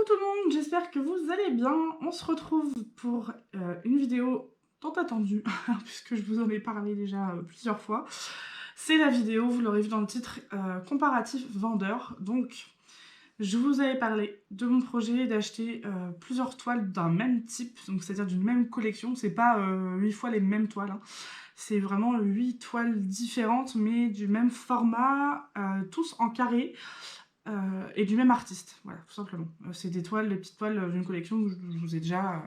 tout le monde, j'espère que vous allez bien. On se retrouve pour une vidéo tant attendue, puisque je vous en ai parlé déjà plusieurs fois. C'est la vidéo, vous l'aurez vu dans le titre, comparatif vendeur. Donc, je vous avais parlé de mon projet d'acheter plusieurs toiles d'un même type, donc c'est-à-dire d'une même collection. C'est pas 8 fois les mêmes toiles, hein. C'est vraiment 8 toiles différentes, mais du même format, tous en carré. Et du même artiste, voilà, tout simplement. C'est des toiles, des petites toiles d'une collection où je vous ai déjà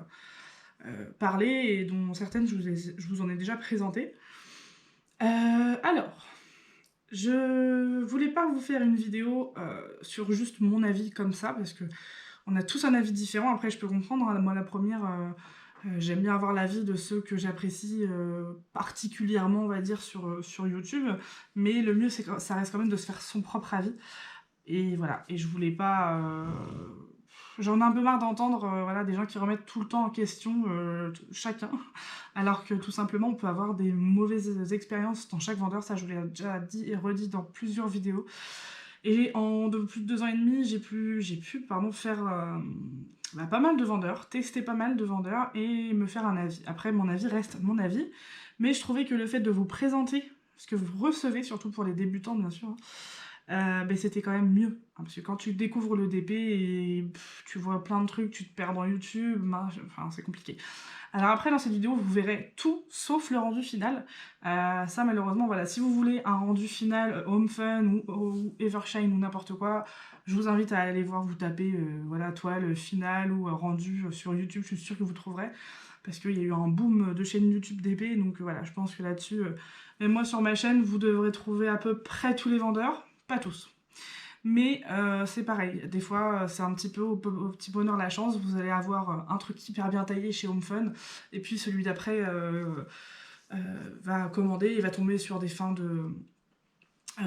parlé et dont certaines je vous en ai déjà présenté. Alors, je voulais pas vous faire une vidéo sur juste mon avis comme ça, parce que on a tous un avis différent. Après, je peux comprendre, hein, moi la première, j'aime bien avoir l'avis de ceux que j'apprécie particulièrement, on va dire, sur YouTube, mais le mieux, c'est que ça reste quand même de se faire son propre avis. Et voilà, et je voulais pas... J'en ai un peu marre d'entendre voilà, des gens qui remettent tout le temps en question chacun, alors que tout simplement on peut avoir des mauvaises expériences dans chaque vendeur, ça je vous l'ai déjà dit et redit dans plusieurs vidéos. Et en plus de 2 ans et demi, j'ai pu faire pas mal de vendeurs, tester pas mal de vendeurs et me faire un avis. Après, mon avis reste mon avis, mais je trouvais que le fait de vous présenter ce que vous recevez, surtout pour les débutants bien sûr, c'était quand même mieux. Hein, parce que quand tu découvres le DP et tu vois plein de trucs, tu te perds dans YouTube, enfin c'est compliqué. Alors après dans cette vidéo vous verrez tout sauf le rendu final. Ça malheureusement voilà, si vous voulez un rendu final Home Fun ou Evershine ou n'importe quoi, je vous invite à aller voir, vous tapez voilà, toile finale ou rendu sur YouTube, je suis sûre que vous trouverez. Parce qu'il y a eu un boom de chaînes YouTube DP, donc voilà, je pense que là-dessus, même moi sur ma chaîne, vous devrez trouver à peu près tous les vendeurs. Pas tous. Mais c'est pareil, des fois c'est un petit peu au petit bonheur la chance, vous allez avoir un truc hyper bien taillé chez Home Fun, et puis celui d'après va commander, il va tomber sur des fins de...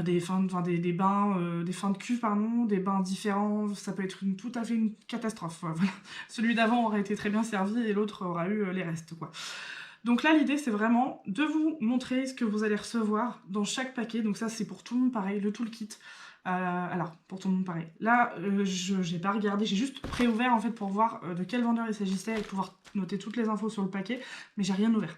des bains, des fins de cuve, pardon, des bains différents, ça peut être tout à fait une catastrophe. Voilà. Celui d'avant aurait été très bien servi et l'autre aura eu les restes, quoi. Donc là, l'idée, c'est vraiment de vous montrer ce que vous allez recevoir dans chaque paquet. Donc ça, c'est pour tout le monde pareil, le toolkit. Alors, pour tout le monde pareil. Là, je n'ai pas regardé, j'ai juste préouvert en fait pour voir de quel vendeur il s'agissait et pouvoir noter toutes les infos sur le paquet, mais j'ai rien ouvert.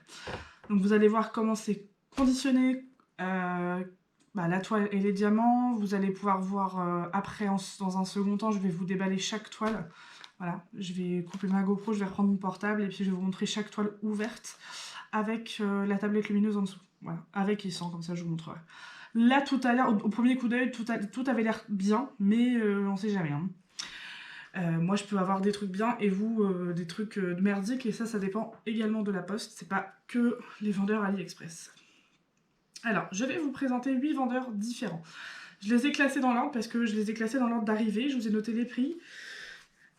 Donc vous allez voir comment c'est conditionné, la toile et les diamants. Vous allez pouvoir voir après, dans un second temps, je vais vous déballer chaque toile. Voilà, je vais couper ma GoPro, je vais reprendre mon portable et puis je vais vous montrer chaque toile ouverte avec la tablette lumineuse en dessous. Voilà, avec et sans, comme ça je vous montrerai. Là, tout à l'heure, au premier coup d'œil, tout avait l'air bien, mais on sait jamais. Hein. Moi, je peux avoir des trucs bien et vous, des trucs merdiques, et ça dépend également de la poste. C'est pas que les vendeurs AliExpress. Alors, je vais vous présenter 8 vendeurs différents. Je les ai classés dans l'ordre parce que je les ai classés dans l'ordre d'arrivée. Je vous ai noté les prix.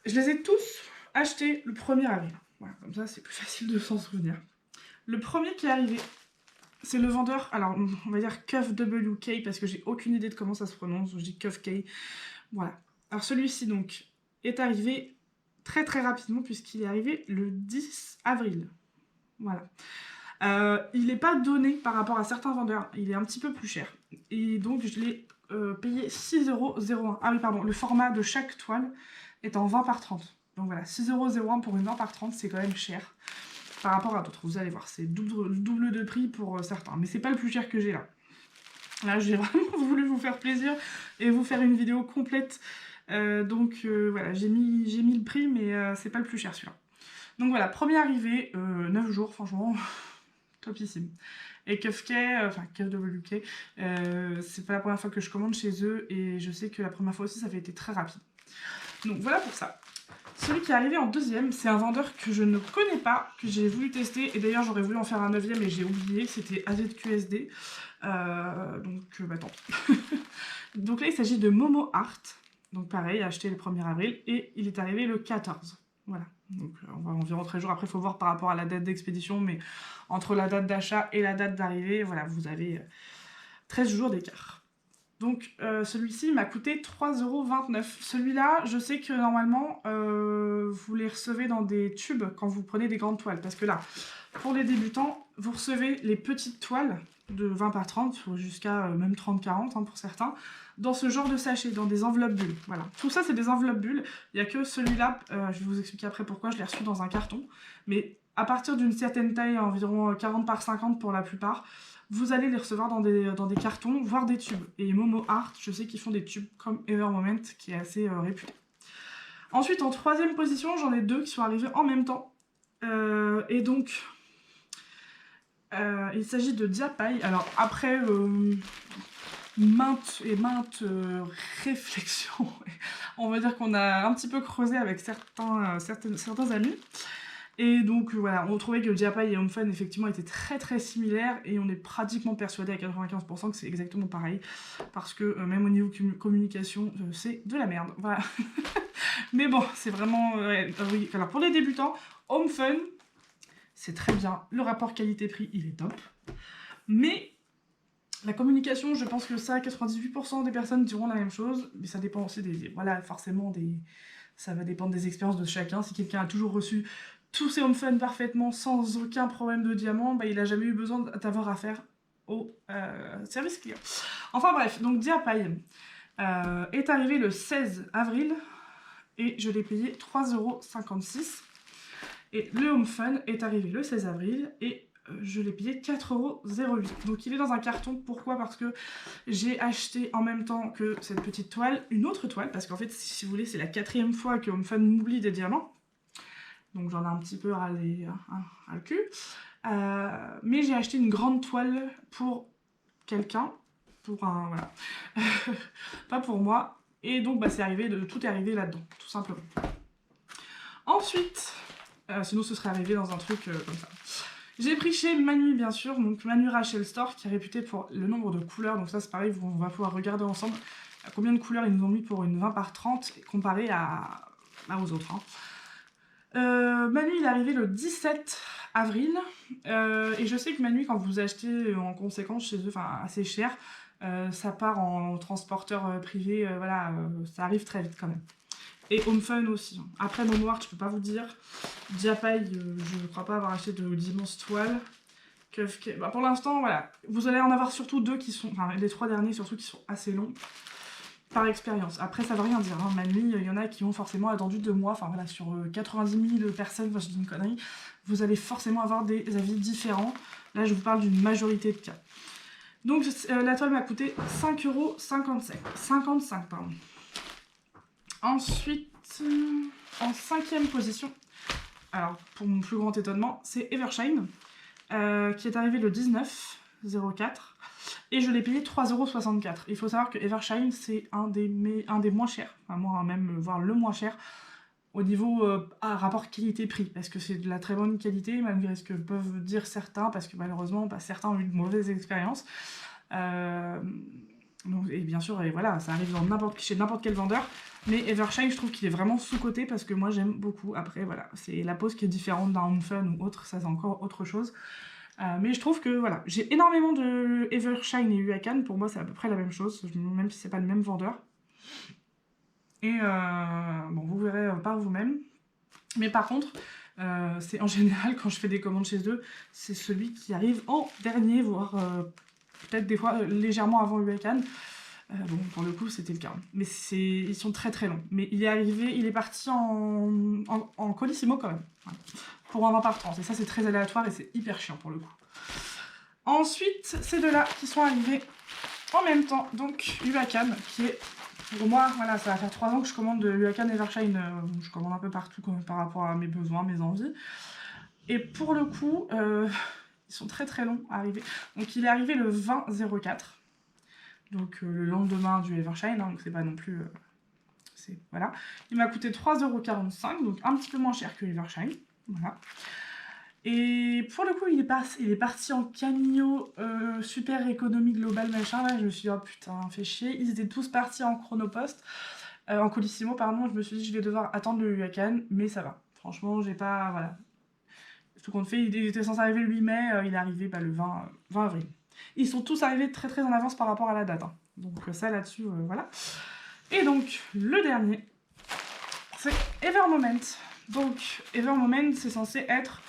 Je les ai tous achetés le 1er avril. Voilà, comme ça, c'est plus facile de s'en souvenir. Le premier qui est arrivé, c'est le vendeur, alors on va dire Cuff WK parce que j'ai aucune idée de comment ça se prononce, je dis Cuff K. Voilà. Alors celui-ci donc est arrivé très très rapidement puisqu'il est arrivé le 10 avril. Voilà. Il n'est pas donné par rapport à certains vendeurs, il est un petit peu plus cher. Et donc je l'ai payé 6,01€. Ah oui, pardon, le format de chaque toile est en 20 par 30. Donc voilà, 6,01€ pour une 20 par 30, c'est quand même cher par rapport à d'autres. Vous allez voir, c'est double de prix pour certains. Mais c'est pas le plus cher que j'ai là. Là, j'ai vraiment voulu vous faire plaisir et vous faire une vidéo complète. Voilà, j'ai mis le prix, mais c'est pas le plus cher celui-là. Donc voilà, premier arrivé, 9 jours, franchement, topissime. Et KFK, enfin KFWK, c'est pas la première fois que je commande chez eux et je sais que la première fois aussi ça avait été très rapide. Donc voilà pour ça. Celui qui est arrivé en deuxième, c'est un vendeur que je ne connais pas, que j'ai voulu tester, et d'ailleurs j'aurais voulu en faire un 9e et j'ai oublié, c'était AZQSD, tant pis. Donc là il s'agit de Momo Art, donc pareil, acheté le 1er avril, et il est arrivé le 14. Voilà, donc on va environ 13 jours, après il faut voir par rapport à la date d'expédition, mais entre la date d'achat et la date d'arrivée, voilà, vous avez 13 jours d'écart. Donc celui-ci m'a coûté 3,29€. Celui-là, je sais que normalement, vous les recevez dans des tubes quand vous prenez des grandes toiles. Parce que là, pour les débutants, vous recevez les petites toiles de 20 par 30, jusqu'à même 30-40 hein, pour certains, dans ce genre de sachet, dans des enveloppes bulles. Voilà, tout ça c'est des enveloppes bulles. Il n'y a que celui-là, je vais vous expliquer après pourquoi je l'ai reçu dans un carton. Mais à partir d'une certaine taille, environ 40 par 50 pour la plupart, vous allez les recevoir dans des cartons, voire des tubes. Et Momo Art, je sais qu'ils font des tubes comme Ever Moment, qui est assez réputé. Ensuite, en troisième position, j'en ai deux qui sont arrivés en même temps. Et donc, il s'agit de Diapaille. Alors, après maintes réflexions, on va dire qu'on a un petit peu creusé avec certains amis. Et donc voilà, on trouvait que Diapaille et HomeFun effectivement étaient très très similaires et on est pratiquement persuadé à 95% que c'est exactement pareil parce que même au niveau communication, c'est de la merde. Voilà. Mais bon, c'est vraiment... oui. Alors pour les débutants, HomeFun, c'est très bien. Le rapport qualité-prix, il est top. Mais la communication, je pense que ça, 98% des personnes diront la même chose. Mais ça dépend aussi voilà, forcément, ça va dépendre des expériences de chacun. Si quelqu'un a toujours reçu tous ses HomeFun parfaitement, sans aucun problème de diamant, bah, il n'a jamais eu besoin d'avoir affaire au service client. Enfin bref, donc Diapaille est arrivé le 16 avril et je l'ai payé 3,56 €. Et le HomeFun est arrivé le 16 avril et je l'ai payé 4,08 €. Donc il est dans un carton. Pourquoi? Parce que j'ai acheté en même temps que cette petite toile, une autre toile, parce qu'en fait, si vous voulez, c'est la 4e fois que HomeFun m'oublie des diamants. Donc j'en ai un petit peu ras le cul. Mais j'ai acheté une grande toile pour quelqu'un, pour un... voilà. Pas pour moi. Et donc bah, tout est arrivé là-dedans, tout simplement. Ensuite, sinon ce serait arrivé dans un truc comme ça. J'ai pris chez Manu, bien sûr, donc Manu Rachel Store, qui est réputé pour le nombre de couleurs. Donc ça c'est pareil, on va pouvoir regarder ensemble combien de couleurs ils nous ont mis pour une 20 par 30, comparé aux autres. Hein. Manu il est arrivé le 17 avril et je sais que Manu, quand vous achetez en conséquence chez eux, enfin assez cher, ça part en transporteur privé, voilà, ça arrive très vite quand même. Et HomeFun aussi. Après Momo Art, je peux pas vous dire. Diapaille, je ne crois pas avoir acheté d'immenses toiles. Bah pour l'instant, voilà, vous allez en avoir surtout deux qui sont, enfin les 3 derniers surtout qui sont assez longs. Par expérience. Après, ça veut rien dire. Hein. Manu, il y en a qui ont forcément attendu 2 mois. Enfin voilà, sur 90 000 personnes, enfin je dis une connerie, vous allez forcément avoir des avis différents. Là, je vous parle d'une majorité de cas. Donc la toile m'a coûté 5,55 €. 55, pardon. Ensuite, en 5e position, alors pour mon plus grand étonnement, c'est Evershine, qui est arrivé le 19/04. Et je l'ai payé 3,64 €. Il faut savoir que Evershine, c'est un des moins chers, enfin, moi même voire le moins cher, au niveau rapport qualité-prix, parce que c'est de la très bonne qualité, malgré ce que peuvent dire certains, parce que malheureusement, bah, certains ont eu de mauvaises expériences. Donc, et bien sûr, et voilà, ça arrive chez n'importe quel vendeur, mais Evershine, je trouve qu'il est vraiment sous-coté, parce que moi j'aime beaucoup. Après, voilà, c'est la pose qui est différente d'un HomeFun ou autre, ça c'est encore autre chose. Mais je trouve que voilà, j'ai énormément de Evershine et Huacan, pour moi c'est à peu près la même chose, même si c'est pas le même vendeur. Et bon, vous verrez par vous-même. Mais par contre, c'est en général quand je fais des commandes chez eux, c'est celui qui arrive en dernier, voire peut-être des fois légèrement avant Huacan. Bon, pour le coup, c'était le cas. Mais ils sont très très longs. Mais il est parti en colissimo quand même. Voilà. Pour un 20 par 30. Et ça, c'est très aléatoire et c'est hyper chiant pour le coup. Ensuite, ces deux-là qui sont arrivés en même temps. Donc, Huacan, qui est, pour moi, voilà, ça va faire 3 ans que je commande de Huacan Evershine. Je commande un peu partout par rapport à mes besoins, mes envies. Et pour le coup, ils sont très très longs à arriver. Donc, il est arrivé le 20/04. Donc, le lendemain du Evershine. Hein, donc, c'est pas non plus... voilà. Il m'a coûté 3,45 €, donc un petit peu moins cher que Evershine. Voilà. Et pour le coup, il est parti en camio super économie globale machin. Là, je me suis dit, oh putain, fait chier. Ils étaient tous partis en chronopost, en colissimo, pardon. Je me suis dit, je vais devoir attendre le Huacan, mais ça va. Franchement, j'ai pas. Voilà. Tout compte fait, il était censé arriver le 8 mai, il est arrivé le 20 avril. Ils sont tous arrivés très très en avance par rapport à la date. Hein. Donc, ça là-dessus, voilà. Et donc, le dernier, c'est Evermoment. Donc, Evermoment, c'est censé être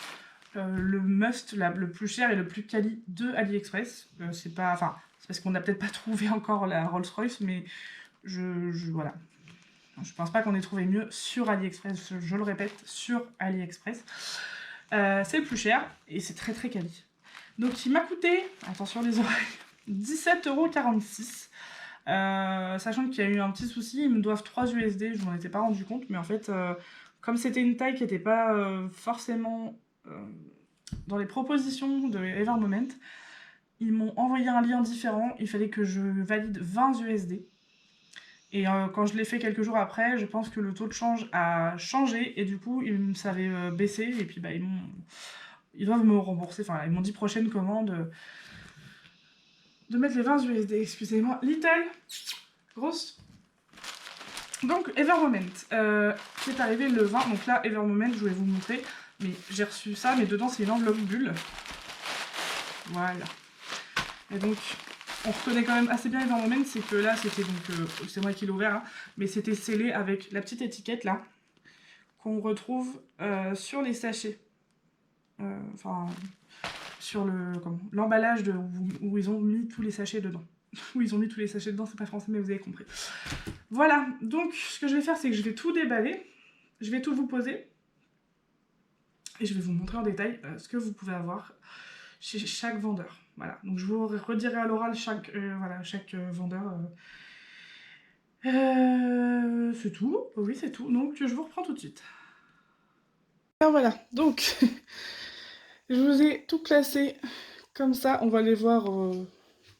le must, le plus cher et le plus quali de AliExpress. C'est pas parce qu'on n'a peut-être pas trouvé encore la Rolls-Royce, mais voilà. Je pense pas qu'on ait trouvé mieux sur AliExpress, je le répète, sur AliExpress. C'est le plus cher, et c'est très très quali. Donc il m'a coûté, attention les oreilles, 17,46 €. Sachant qu'il y a eu un petit souci, ils me doivent 3 USD, je m'en étais pas rendu compte, mais en fait, comme c'était une taille qui n'était pas forcément dans les propositions de Evermoment, ils m'ont envoyé un lien différent, il fallait que je valide 20 USD. Et quand je l'ai fait quelques jours après, je pense que le taux de change a changé, et du coup, ça avait baissé, et puis bah, ils doivent me rembourser, enfin, ils m'ont dit prochaine commande de mettre les 20 USD, excusez-moi. Little, grosse. Donc, Evermoment, qui est arrivé le 20, donc là, Evermoment, je vais vous montrer, mais j'ai reçu ça, mais dedans, c'est une enveloppe bulle. Voilà. Et donc, on reconnaît quand même assez bien Evermoment, c'est que là, c'était donc, c'est moi qui l'ai ouvert, hein, mais c'était scellé avec la petite étiquette, là, qu'on retrouve sur les sachets. Enfin, sur l'emballage où ils ont mis tous les sachets dedans. Où ils ont mis tous les sachets dedans, c'est pas français, mais vous avez compris. Voilà, donc ce que je vais faire, c'est que je vais tout déballer, je vais tout vous poser, et je vais vous montrer en détail ce que vous pouvez avoir chez chaque vendeur. Voilà, donc je vous redirai à l'oral chaque vendeur. C'est tout, oui c'est tout, donc je vous reprends tout de suite. Alors voilà, donc je vous ai tout classé comme ça, on va les voir, on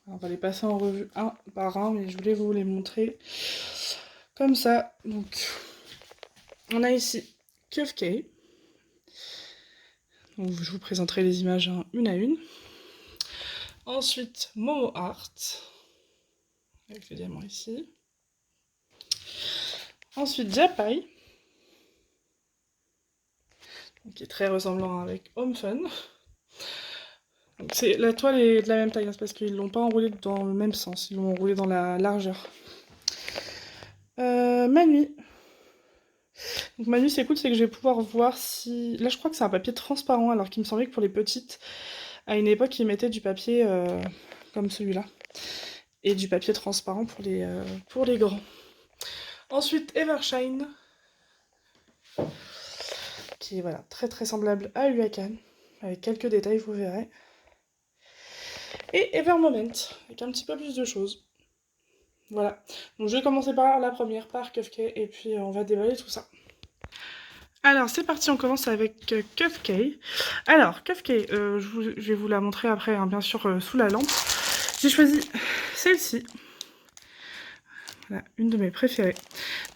va les passer en revue un par un, mais je voulais vous les montrer comme ça. Donc on a ici Kufkay. Donc, je vous présenterai les images une à une. Ensuite, Momo Art, avec le diamant ici. Ensuite, Japai, qui est très ressemblant avec Home Fun. Donc, la toile est de la même taille, hein, c'est parce qu'ils ne l'ont pas enroulée dans le même sens, ils l'ont enroulée dans la largeur. Manui. Donc Manui, c'est cool, c'est que je vais pouvoir voir si... Là, je crois que c'est un papier transparent, alors qu'il me semblait que pour les petites, à une époque, ils mettaient du papier comme celui-là. Et du papier transparent pour les grands. Ensuite, Evershine, qui est voilà, très très semblable à Huacan, avec quelques détails, vous verrez. Et Evermoment, avec un petit peu plus de choses. Voilà, donc je vais commencer par la première, par Kufkay, et puis on va déballer tout ça. Alors c'est parti, on commence avec Kufkay. Alors Kufkay, je vais vous la montrer après, hein, bien sûr, sous la lampe. J'ai choisi celle-ci. Voilà, une de mes préférées.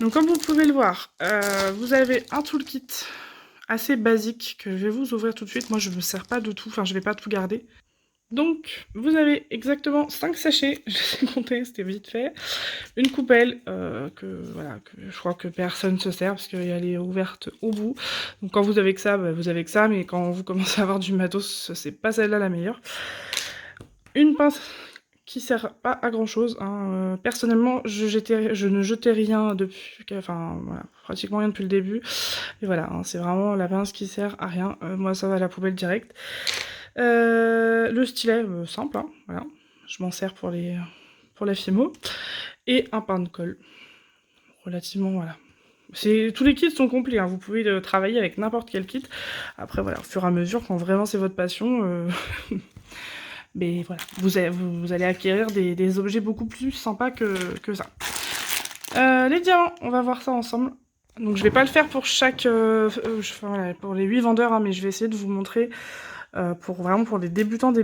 Donc comme vous pouvez le voir, vous avez un toolkit assez basique que je vais vous ouvrir tout de suite. Moi je ne me sers pas de tout, enfin je ne vais pas tout garder. Donc vous avez exactement 5 sachets, je l'ai compté, c'était vite fait. Une coupelle que je crois que personne ne se sert parce qu'elle est ouverte au bout. Donc quand vous avez que ça, bah, vous avez que ça, mais quand vous commencez à avoir du matos, c'est pas celle-là la meilleure. Une pince qui sert pas à grand chose, hein. Personnellement je ne jetais rien depuis, enfin voilà, pratiquement rien depuis le début, et voilà, hein, c'est vraiment la pince qui sert à rien. Moi ça va à la poubelle direct. Le stylet simple, hein, voilà, je m'en sers pour la Fimo, et un pain de colle, relativement, voilà. Tous les kits sont complets, hein, vous pouvez travailler avec n'importe quel kit. Après voilà, au fur et à mesure, quand vraiment c'est votre passion, mais voilà, vous allez acquérir des objets beaucoup plus sympas que ça. Les diamants, on va voir ça ensemble. Donc je vais pas le faire pour chaque... voilà, pour les 8 vendeurs, hein, mais je vais essayer de vous montrer vraiment pour les débutants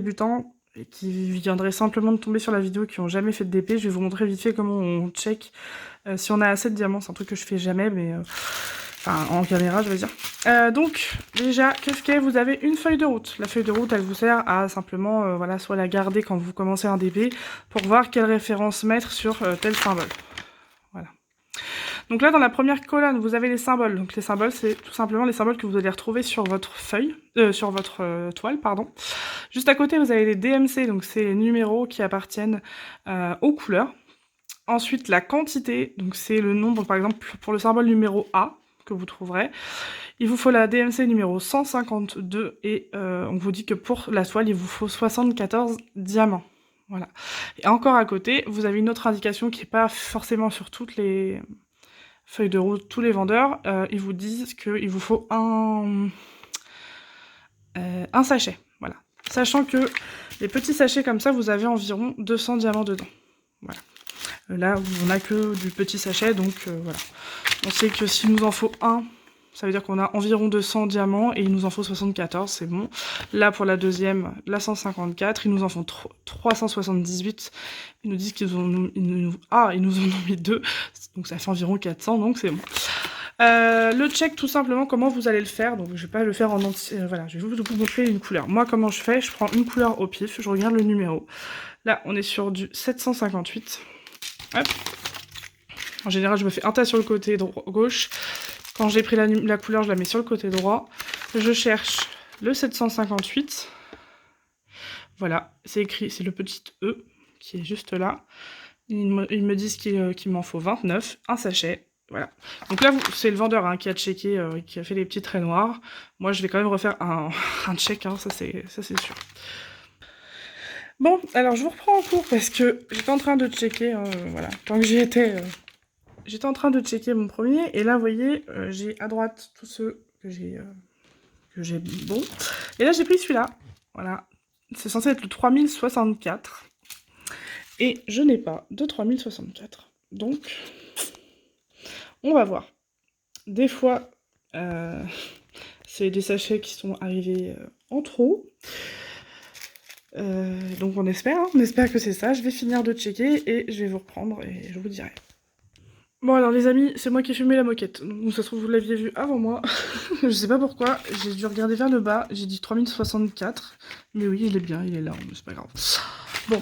et qui viendraient simplement de tomber sur la vidéo, qui n'ont jamais fait de DP. Je vais vous montrer vite fait comment on check si on a assez de diamants. C'est un truc que je fais jamais, mais... Enfin, en caméra, je veux dire. Donc, déjà, Kufkay, vous avez une feuille de route. La feuille de route, elle vous sert à simplement, voilà, soit la garder quand vous commencez un DP, pour voir quelle référence mettre sur tel symbole. Voilà. Donc là, dans la première colonne, vous avez les symboles. Donc les symboles, c'est tout simplement les symboles que vous allez retrouver sur votre feuille, sur votre toile, pardon. Juste à côté, vous avez les DMC, donc c'est les numéros qui appartiennent aux couleurs. Ensuite, la quantité, donc c'est le nombre, par exemple, pour le symbole numéro A, que vous trouverez. Il vous faut la DMC numéro 152 et on vous dit que pour la toile, il vous faut 74 diamants. Voilà. Et encore à côté, vous avez une autre indication qui n'est pas forcément sur toutes les feuilles de route, tous les vendeurs, ils vous disent qu'il vous faut un sachet, voilà. Sachant que les petits sachets comme ça, vous avez environ 200 diamants dedans. Voilà. Là, on n'a que du petit sachet, donc voilà. On sait que s'il nous en faut un, ça veut dire qu'on a environ 200 diamants et il nous en faut 74, c'est bon. Là, pour la deuxième, la 154, ils nous en font 378. Ils nous disent qu'ils ils nous en ont mis 2, donc ça fait environ 400, donc c'est bon. Le check, tout simplement, comment vous allez le faire. Donc, je vais pas le faire en entier. Voilà, je vais vous montrer une couleur. Moi, comment je fais? Je prends une couleur au pif, je regarde le numéro. Là, on est sur du 758. Hop. En général, je me fais un tas sur le côté gauche. Quand j'ai pris la couleur, je la mets sur le côté droit. Je cherche le 758. Voilà, c'est écrit, c'est le petit E qui est juste là. Ils me disent qu'il m'en faut 29, un sachet. Voilà. Donc là, c'est le vendeur hein, qui a checké, qui a fait les petits traits noirs. Moi, je vais quand même refaire un check, hein, ça c'est sûr. Bon, alors je vous reprends en cours parce que j'étais en train de checker, voilà, tant que j'y étais, j'étais en train de checker mon premier. Et là, vous voyez, j'ai à droite tous ceux que j'ai bon. Et là, j'ai pris celui-là. Voilà. C'est censé être le 3064. Et je n'ai pas de 3064. Donc, on va voir. Des fois, c'est des sachets qui sont arrivés en trop. Donc on espère que c'est ça. Je vais finir de checker et je vais vous reprendre et je vous dirai. Bon alors les amis, c'est moi qui ai filmé la moquette. Donc ça se trouve vous l'aviez vu avant moi. Je sais pas pourquoi, j'ai dû regarder vers le bas. J'ai dit 3064. Mais oui, il est bien, il est là, mais c'est pas grave. Bon,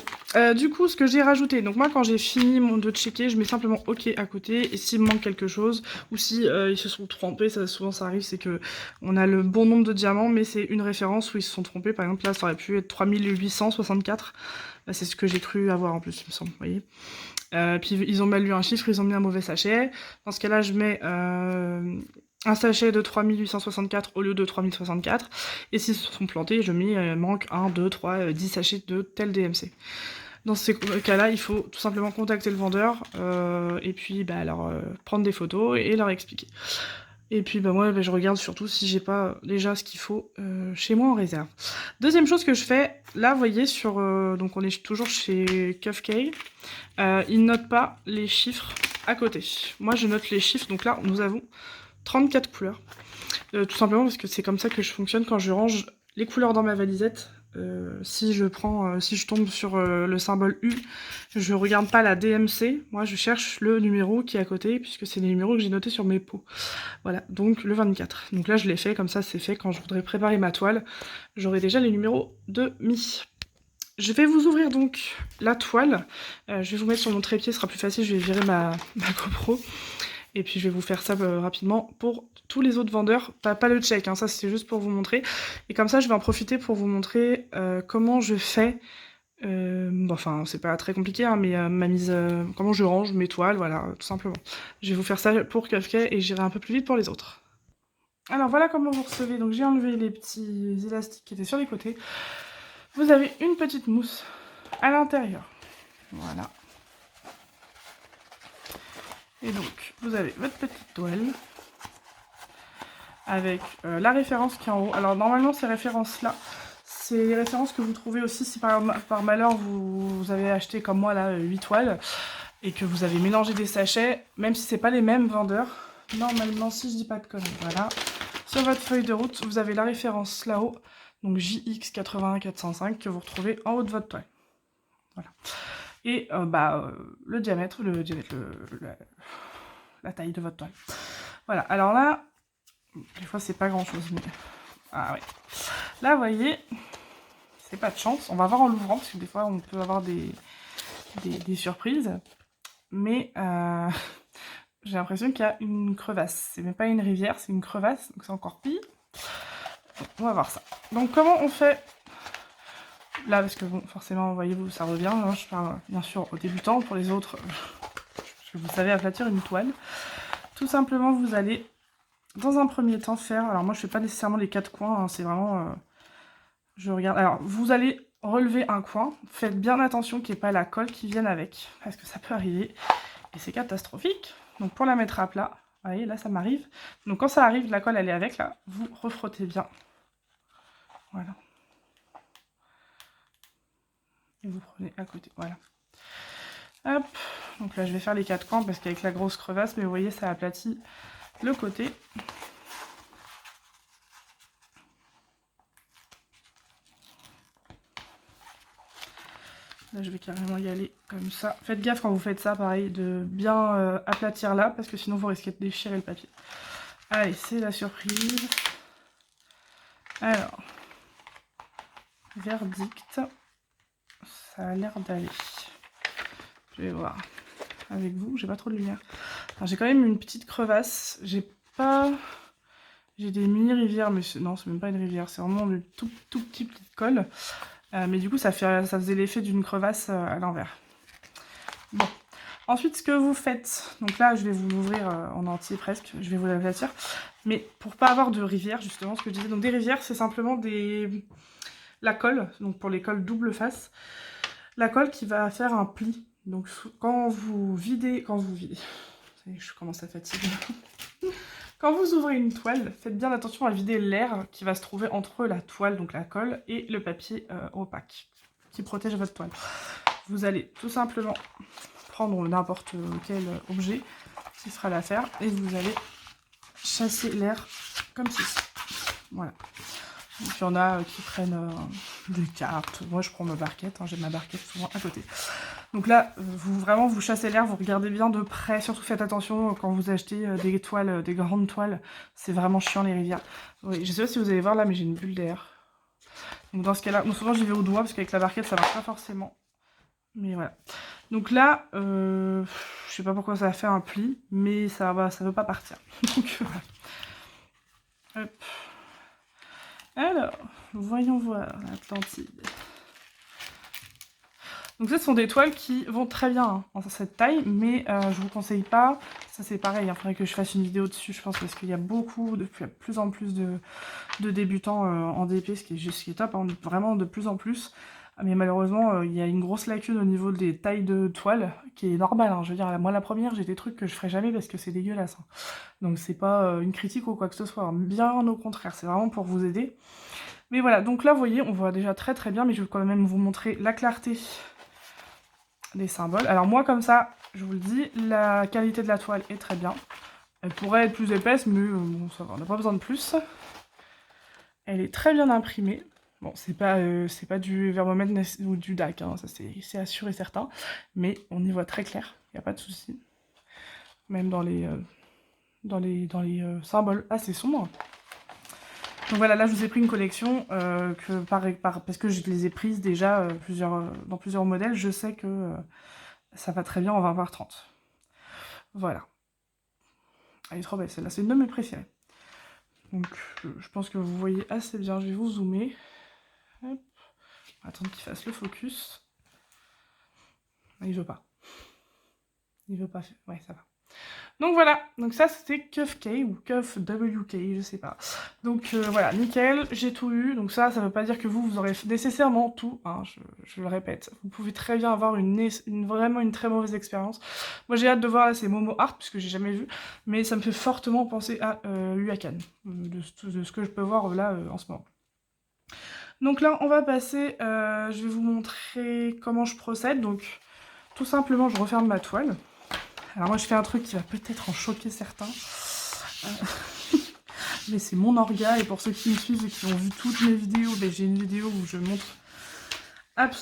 du coup, ce que j'ai rajouté, donc moi quand j'ai fini de checker, je mets simplement OK à côté, et s'il me manque quelque chose, ou si ils se sont trompés, souvent ça arrive, c'est que on a le bon nombre de diamants, mais c'est une référence où ils se sont trompés, par exemple là ça aurait pu être 3864, c'est ce que j'ai cru avoir en plus, il me semble, vous voyez. Puis ils ont mal lu un chiffre, ils ont mis un mauvais sachet, dans ce cas-là je mets un sachet de 3864 au lieu de 3064. Et s'ils se sont plantés, je mets manque 1, 2, 3, 10 sachets de tel DMC. Dans ces cas-là, il faut tout simplement contacter le vendeur et puis leur prendre des photos et leur expliquer. Et puis moi, je regarde surtout si j'ai pas déjà ce qu'il faut chez moi en réserve. Deuxième chose que je fais, là, vous voyez, donc on est toujours chez Kufkay, ils notent pas les chiffres à côté. Moi, je note les chiffres, donc là, nous avons 34 couleurs. Tout simplement parce que c'est comme ça que je fonctionne quand je range les couleurs dans ma valisette. Si je tombe sur le symbole U, je regarde pas la DMC, moi je cherche le numéro qui est à côté, puisque c'est les numéros que j'ai notés sur mes pots. Voilà, donc le 24. Donc là je l'ai fait, comme ça c'est fait, quand je voudrais préparer ma toile, j'aurai déjà les numéros de mis. Je vais vous ouvrir donc la toile, je vais vous mettre sur mon trépied, ce sera plus facile, je vais virer ma GoPro. Et puis je vais vous faire ça rapidement pour tous les autres vendeurs, pas le check, hein, ça c'était juste pour vous montrer. Et comme ça je vais en profiter pour vous montrer comment je fais, enfin c'est pas très compliqué, hein, mais comment je range mes toiles, voilà, tout simplement. Je vais vous faire ça pour Kufkay et j'irai un peu plus vite pour les autres. Alors voilà comment vous recevez, donc j'ai enlevé les petits élastiques qui étaient sur les côtés. Vous avez une petite mousse à l'intérieur, voilà. Et donc, vous avez votre petite toile avec la référence qui est en haut. Alors normalement, ces références-là, c'est les références que vous trouvez aussi si par malheur vous avez acheté comme moi là 8 toiles et que vous avez mélangé des sachets, même si c'est pas les mêmes vendeurs. Normalement, si je dis pas de conneries, voilà. Sur votre feuille de route, vous avez la référence là-haut, donc JX81405 que vous retrouvez en haut de votre toile. Voilà. Et le diamètre, la taille de votre toile. Voilà, alors là, des fois c'est pas grand chose, mais... Ah ouais. Là, vous voyez, c'est pas de chance. On va voir en l'ouvrant, parce que des fois on peut avoir des surprises. Mais j'ai l'impression qu'il y a une crevasse. C'est même pas une rivière, c'est une crevasse, donc c'est encore pire. Donc, on va voir ça. Donc comment on fait... Là, parce que bon, forcément, voyez-vous, ça revient. Hein, je parle bien sûr aux débutants. Pour les autres, vous savez aplatir une toile. Tout simplement, vous allez, dans un premier temps, faire... Alors moi, je fais pas nécessairement les 4 coins. Hein, c'est vraiment... je regarde... Alors, vous allez relevez un coin, faites bien attention qu'il n'y ait pas la colle qui vienne avec, parce que ça peut arriver, et c'est catastrophique. Donc pour la mettre à plat, vous voyez, là ça m'arrive. Donc quand ça arrive, la colle elle est avec, là, vous refrottez bien. Voilà. Et vous prenez à côté, voilà. Hop, donc là je vais faire les 4 coins parce qu'avec la grosse crevasse, mais vous voyez ça aplatit le côté. Là je vais carrément y aller comme ça. Faites gaffe quand vous faites ça, pareil, de bien aplatir là, parce que sinon vous risquez de déchirer le papier. Allez, c'est la surprise. Alors, verdict, ça a l'air d'aller. Je vais voir avec vous, j'ai pas trop de lumière. J'ai quand même une petite crevasse, j'ai des mini rivières, mais non, c'est même pas une rivière, c'est vraiment une tout petite colle. Mais du coup, ça faisait l'effet d'une crevasse à l'envers. Bon. Ensuite, ce que vous faites, donc là, je vais vous l'ouvrir en entier presque, je vais vous l'aplatir. Mais pour pas avoir de rivière, justement, ce que je disais, donc des rivières, c'est simplement la colle, donc pour les colles double face, la colle qui va faire un pli. Donc quand vous videz, je commence à fatiguer. Quand vous ouvrez une toile, faites bien attention à vider l'air qui va se trouver entre la toile, donc la colle, et le papier opaque, qui protège votre toile. Vous allez tout simplement prendre n'importe quel objet qui fera l'affaire, et vous allez chasser l'air comme ceci. Voilà. Donc il y en a qui prennent des cartes. Moi je prends ma barquette, j'ai ma barquette souvent à côté. Donc là, vous chassez l'air, vous regardez bien de près. Surtout faites attention quand vous achetez des toiles, des grandes toiles. C'est vraiment chiant les rivières. Oui, je sais pas si vous allez voir là, mais j'ai une bulle d'air. Donc dans ce cas-là, souvent j'y vais au doigt parce qu'avec la barquette ça marche pas forcément. Mais voilà. Donc là, je sais pas pourquoi ça a fait un pli, mais ça veut pas partir. Donc voilà. Hop. Alors, voyons voir l'Atlantide. Donc ça, ce sont des toiles qui vont très bien en cette taille, mais je vous conseille pas. Ça c'est pareil, il faudrait que je fasse une vidéo dessus, je pense, parce qu'il y a de plus en plus de débutants en DP, ce qui est top, vraiment de plus en plus. Mais malheureusement, il y a une grosse lacune au niveau des tailles de toiles, qui est normale. Je veux dire, moi la première, j'ai des trucs que je ferai jamais parce que c'est dégueulasse. Donc c'est pas une critique ou quoi que ce soit, bien au contraire, c'est vraiment pour vous aider. Mais voilà, donc là, vous voyez, on voit déjà très très bien, mais je vais quand même vous montrer la clarté des symboles. Alors moi, comme ça, je vous le dis, la qualité de la toile est très bien. Elle pourrait être plus épaisse, mais bon, ça va, on n'a pas besoin de plus. Elle est très bien imprimée. Bon, c'est pas du Vermomed ou du DAC, ça c'est assuré et certain, mais on y voit très clair, il n'y a pas de souci. Même dans les symboles assez sombres. Donc voilà, là je vous ai pris une collection parce que je les ai prises déjà dans plusieurs modèles. Je sais que ça va très bien en 20x30. Voilà. Elle est trop belle celle-là, c'est une de mes préférées. Donc je pense que vous voyez assez bien, je vais vous zoomer. Hop. Attendre qu'il fasse le focus. Il veut pas. Il veut pas faire. Ouais, ça va. Donc voilà, donc ça c'était Cuff K ou Cuff WK, je sais pas. Donc voilà, nickel, j'ai tout eu. Donc ça veut pas dire que vous aurez nécessairement tout, je le répète. Vous pouvez très bien avoir vraiment une très mauvaise expérience. Moi j'ai hâte de voir là ces Momo Art, puisque j'ai jamais vu, mais ça me fait fortement penser à Huacan, de ce que je peux voir là en ce moment. Donc là on va passer, je vais vous montrer comment je procède. Donc tout simplement je referme ma toile. Alors moi je fais un truc qui va peut-être en choquer certains, mais c'est mon orga, et pour ceux qui me suivent et qui ont vu toutes mes vidéos, j'ai une vidéo où je montre,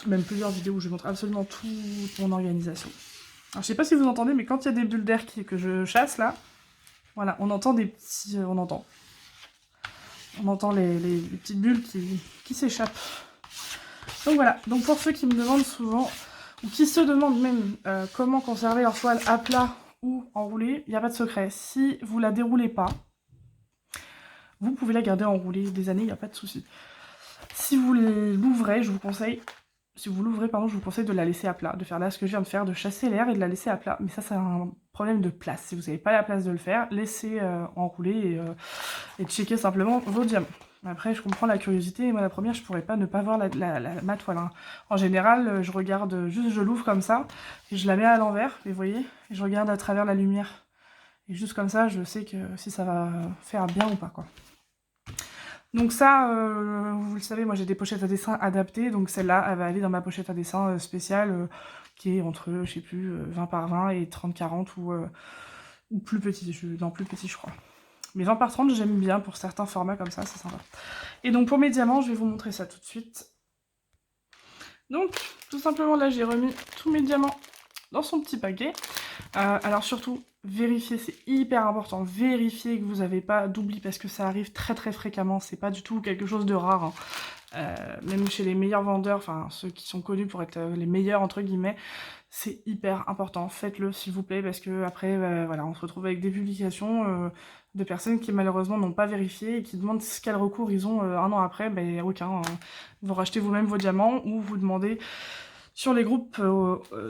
même plusieurs vidéos où je montre absolument toute mon organisation. Alors je sais pas si vous entendez, mais quand il y a des bulles d'air que je chasse là, voilà, on entend des petits... on entend les petites bulles qui s'échappent. Donc voilà, donc pour ceux qui me demandent souvent... ou qui se demandent même comment conserver leur toile à plat ou enroulée, il n'y a pas de secret. Si vous la déroulez pas, vous pouvez la garder enroulée des années, il n'y a pas de souci. Si vous l'ouvrez, je vous conseille de la laisser à plat, de faire là ce que je viens de faire, de chasser l'air et de la laisser à plat. Mais ça, c'est un problème de place. Si vous n'avez pas la place de le faire, laissez enrouler et checker simplement vos diamants. Après, je comprends la curiosité, et moi la première, je pourrais pas ne pas voir ma toile, hein. En général, je regarde, juste je l'ouvre comme ça, et je la mets à l'envers, et vous voyez, et je regarde à travers la lumière. Et juste comme ça, je sais que si ça va faire bien ou pas, quoi. Donc ça, vous le savez, moi j'ai des pochettes à dessin adaptées, donc celle-là, elle va aller dans ma pochette à dessin spéciale, qui est entre, je sais plus, 20 par 20 et 30-40, ou plus petit, non, plus petit, je crois. Mais 20 par 30, j'aime bien pour certains formats comme ça, c'est sympa. Et donc pour mes diamants, je vais vous montrer ça tout de suite. Donc, tout simplement, là, j'ai remis tous mes diamants dans son petit paquet. Alors surtout, vérifiez, c'est hyper important, vérifiez que vous n'avez pas d'oubli, parce que ça arrive très très fréquemment, c'est pas du tout quelque chose de rare, hein. Même chez les meilleurs vendeurs, enfin ceux qui sont connus pour être les meilleurs entre guillemets, c'est hyper important, faites-le s'il vous plaît, parce que après, voilà, on se retrouve avec des publications de personnes qui malheureusement n'ont pas vérifié et qui demandent quel recours ils ont un an après, ben aucun. Vous rachetez vous-même vos diamants ou vous demandez sur les groupes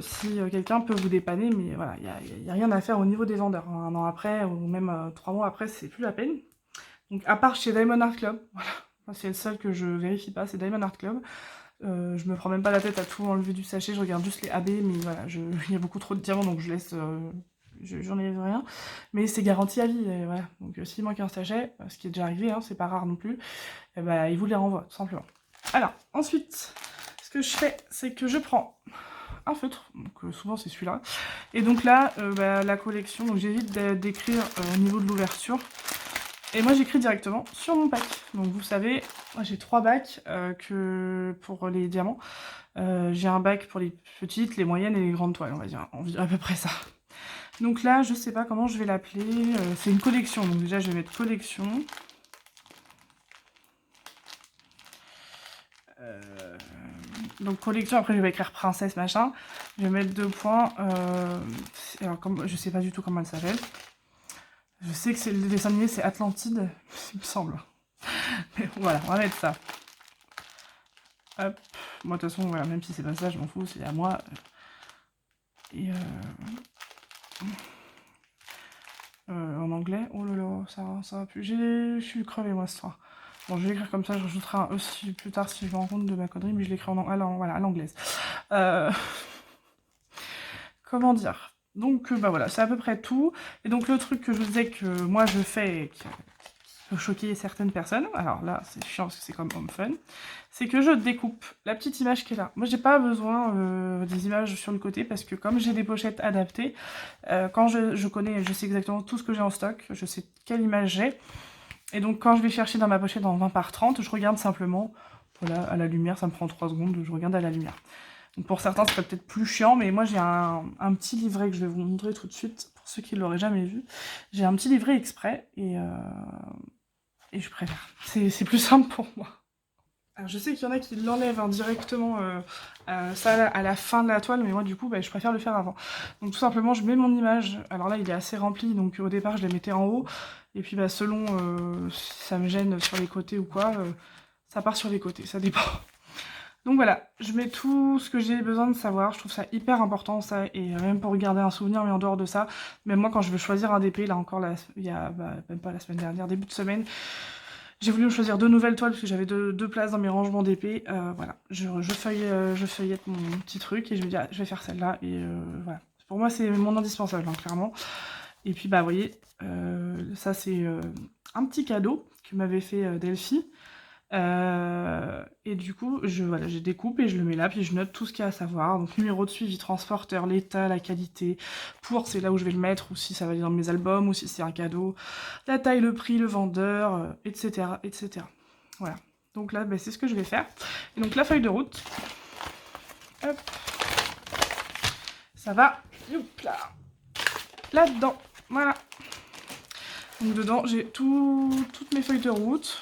si quelqu'un peut vous dépanner, mais voilà, il n'y a rien à faire au niveau des vendeurs, hein. Un an après ou même 3 mois après, c'est plus la peine. Donc à part chez Diamond Art Club, voilà, c'est le seul que je vérifie pas, c'est Diamond Art Club. Je me prends même pas la tête à tout enlever du sachet, je regarde juste les AB, mais voilà, il y a beaucoup trop de diamants, donc je laisse, j'en ai rien. Mais c'est garanti à vie, et voilà. Donc s'il manque un sachet, ce qui est déjà arrivé, hein, c'est pas rare non plus, et bah, il vous les renvoie, tout simplement. Alors, ensuite, ce que je fais, c'est que je prends un feutre, donc souvent c'est celui-là, et donc là, la collection, donc j'évite d'écrire au niveau de l'ouverture. Et moi j'écris directement sur mon pack. Donc vous savez, moi j'ai 3 bacs pour les diamants. J'ai un bac pour les petites, les moyennes et les grandes toiles, on va dire à peu près ça. Donc là, je sais pas comment je vais l'appeler. C'est une collection, donc déjà je vais mettre collection. Donc collection, après je vais écrire princesse machin. Je vais mettre 2 points. Alors je sais pas du tout comment elle s'appelle. Je sais que le dessin animé c'est Atlantide, il me semble. Mais voilà, on va mettre ça. Hop. Moi de toute façon, voilà, même si c'est pas ça, je m'en fous, c'est à moi. Et en anglais, oh là là, ça va plus. Je suis crevée moi ce soir. Bon, je vais l'écrire comme ça, je rajouterai un E plus tard si je me rends compte de ma connerie, mais je l'écris voilà, à l'anglaise. Comment dire? Donc bah voilà, c'est à peu près tout. Et donc le truc que je vous disais que moi je fais, qui peut choquer certaines personnes, alors là c'est chiant parce que c'est comme Home Fun, c'est que je découpe la petite image qui est là. Moi j'ai pas besoin des images sur le côté, parce que comme j'ai des pochettes adaptées, quand je connais, je sais exactement tout ce que j'ai en stock, je sais quelle image j'ai, et donc quand je vais chercher dans ma pochette en 20 par 30, je regarde simplement, voilà, à la lumière, ça me prend 3 secondes, je regarde à la lumière. Donc pour certains, ce serait peut-être plus chiant, mais moi j'ai un petit livret que je vais vous montrer tout de suite, pour ceux qui ne l'auraient jamais vu. J'ai un petit livret exprès, et je préfère. C'est plus simple pour moi. Alors je sais qu'il y en a qui l'enlèvent directement ça à la fin de la toile, mais moi du coup je préfère le faire avant. Donc tout simplement je mets mon image, alors là il est assez rempli, donc au départ je les mettais en haut, et puis selon si ça me gêne sur les côtés ou quoi, ça part sur les côtés, ça dépend. Donc voilà, je mets tout ce que j'ai besoin de savoir, je trouve ça hyper important ça, et même pour garder un souvenir, mais en dehors de ça, même moi quand je veux choisir un DP, là encore, il y a même pas la semaine dernière, début de semaine, j'ai voulu me choisir 2 nouvelles toiles parce que j'avais 2 places dans mes rangements d'épée, voilà, je feuillette mon petit truc et je me dis, ah, je vais faire celle-là, et voilà. Pour moi c'est mon indispensable, hein, clairement. Et puis vous voyez, ça c'est un petit cadeau que m'avait fait Delphi. Et du coup, je découpe et je le mets là, puis je note tout ce qu'il y a à savoir. Donc numéro de suivi, transporteur, l'état, la qualité, pour c'est là où je vais le mettre, ou si ça va aller dans mes albums, ou si c'est un cadeau, la taille, le prix, le vendeur, etc., etc. Voilà. Donc là, c'est ce que je vais faire. Et donc la feuille de route, hop, ça va, là-dedans, voilà. Donc dedans, j'ai toutes mes feuilles de route,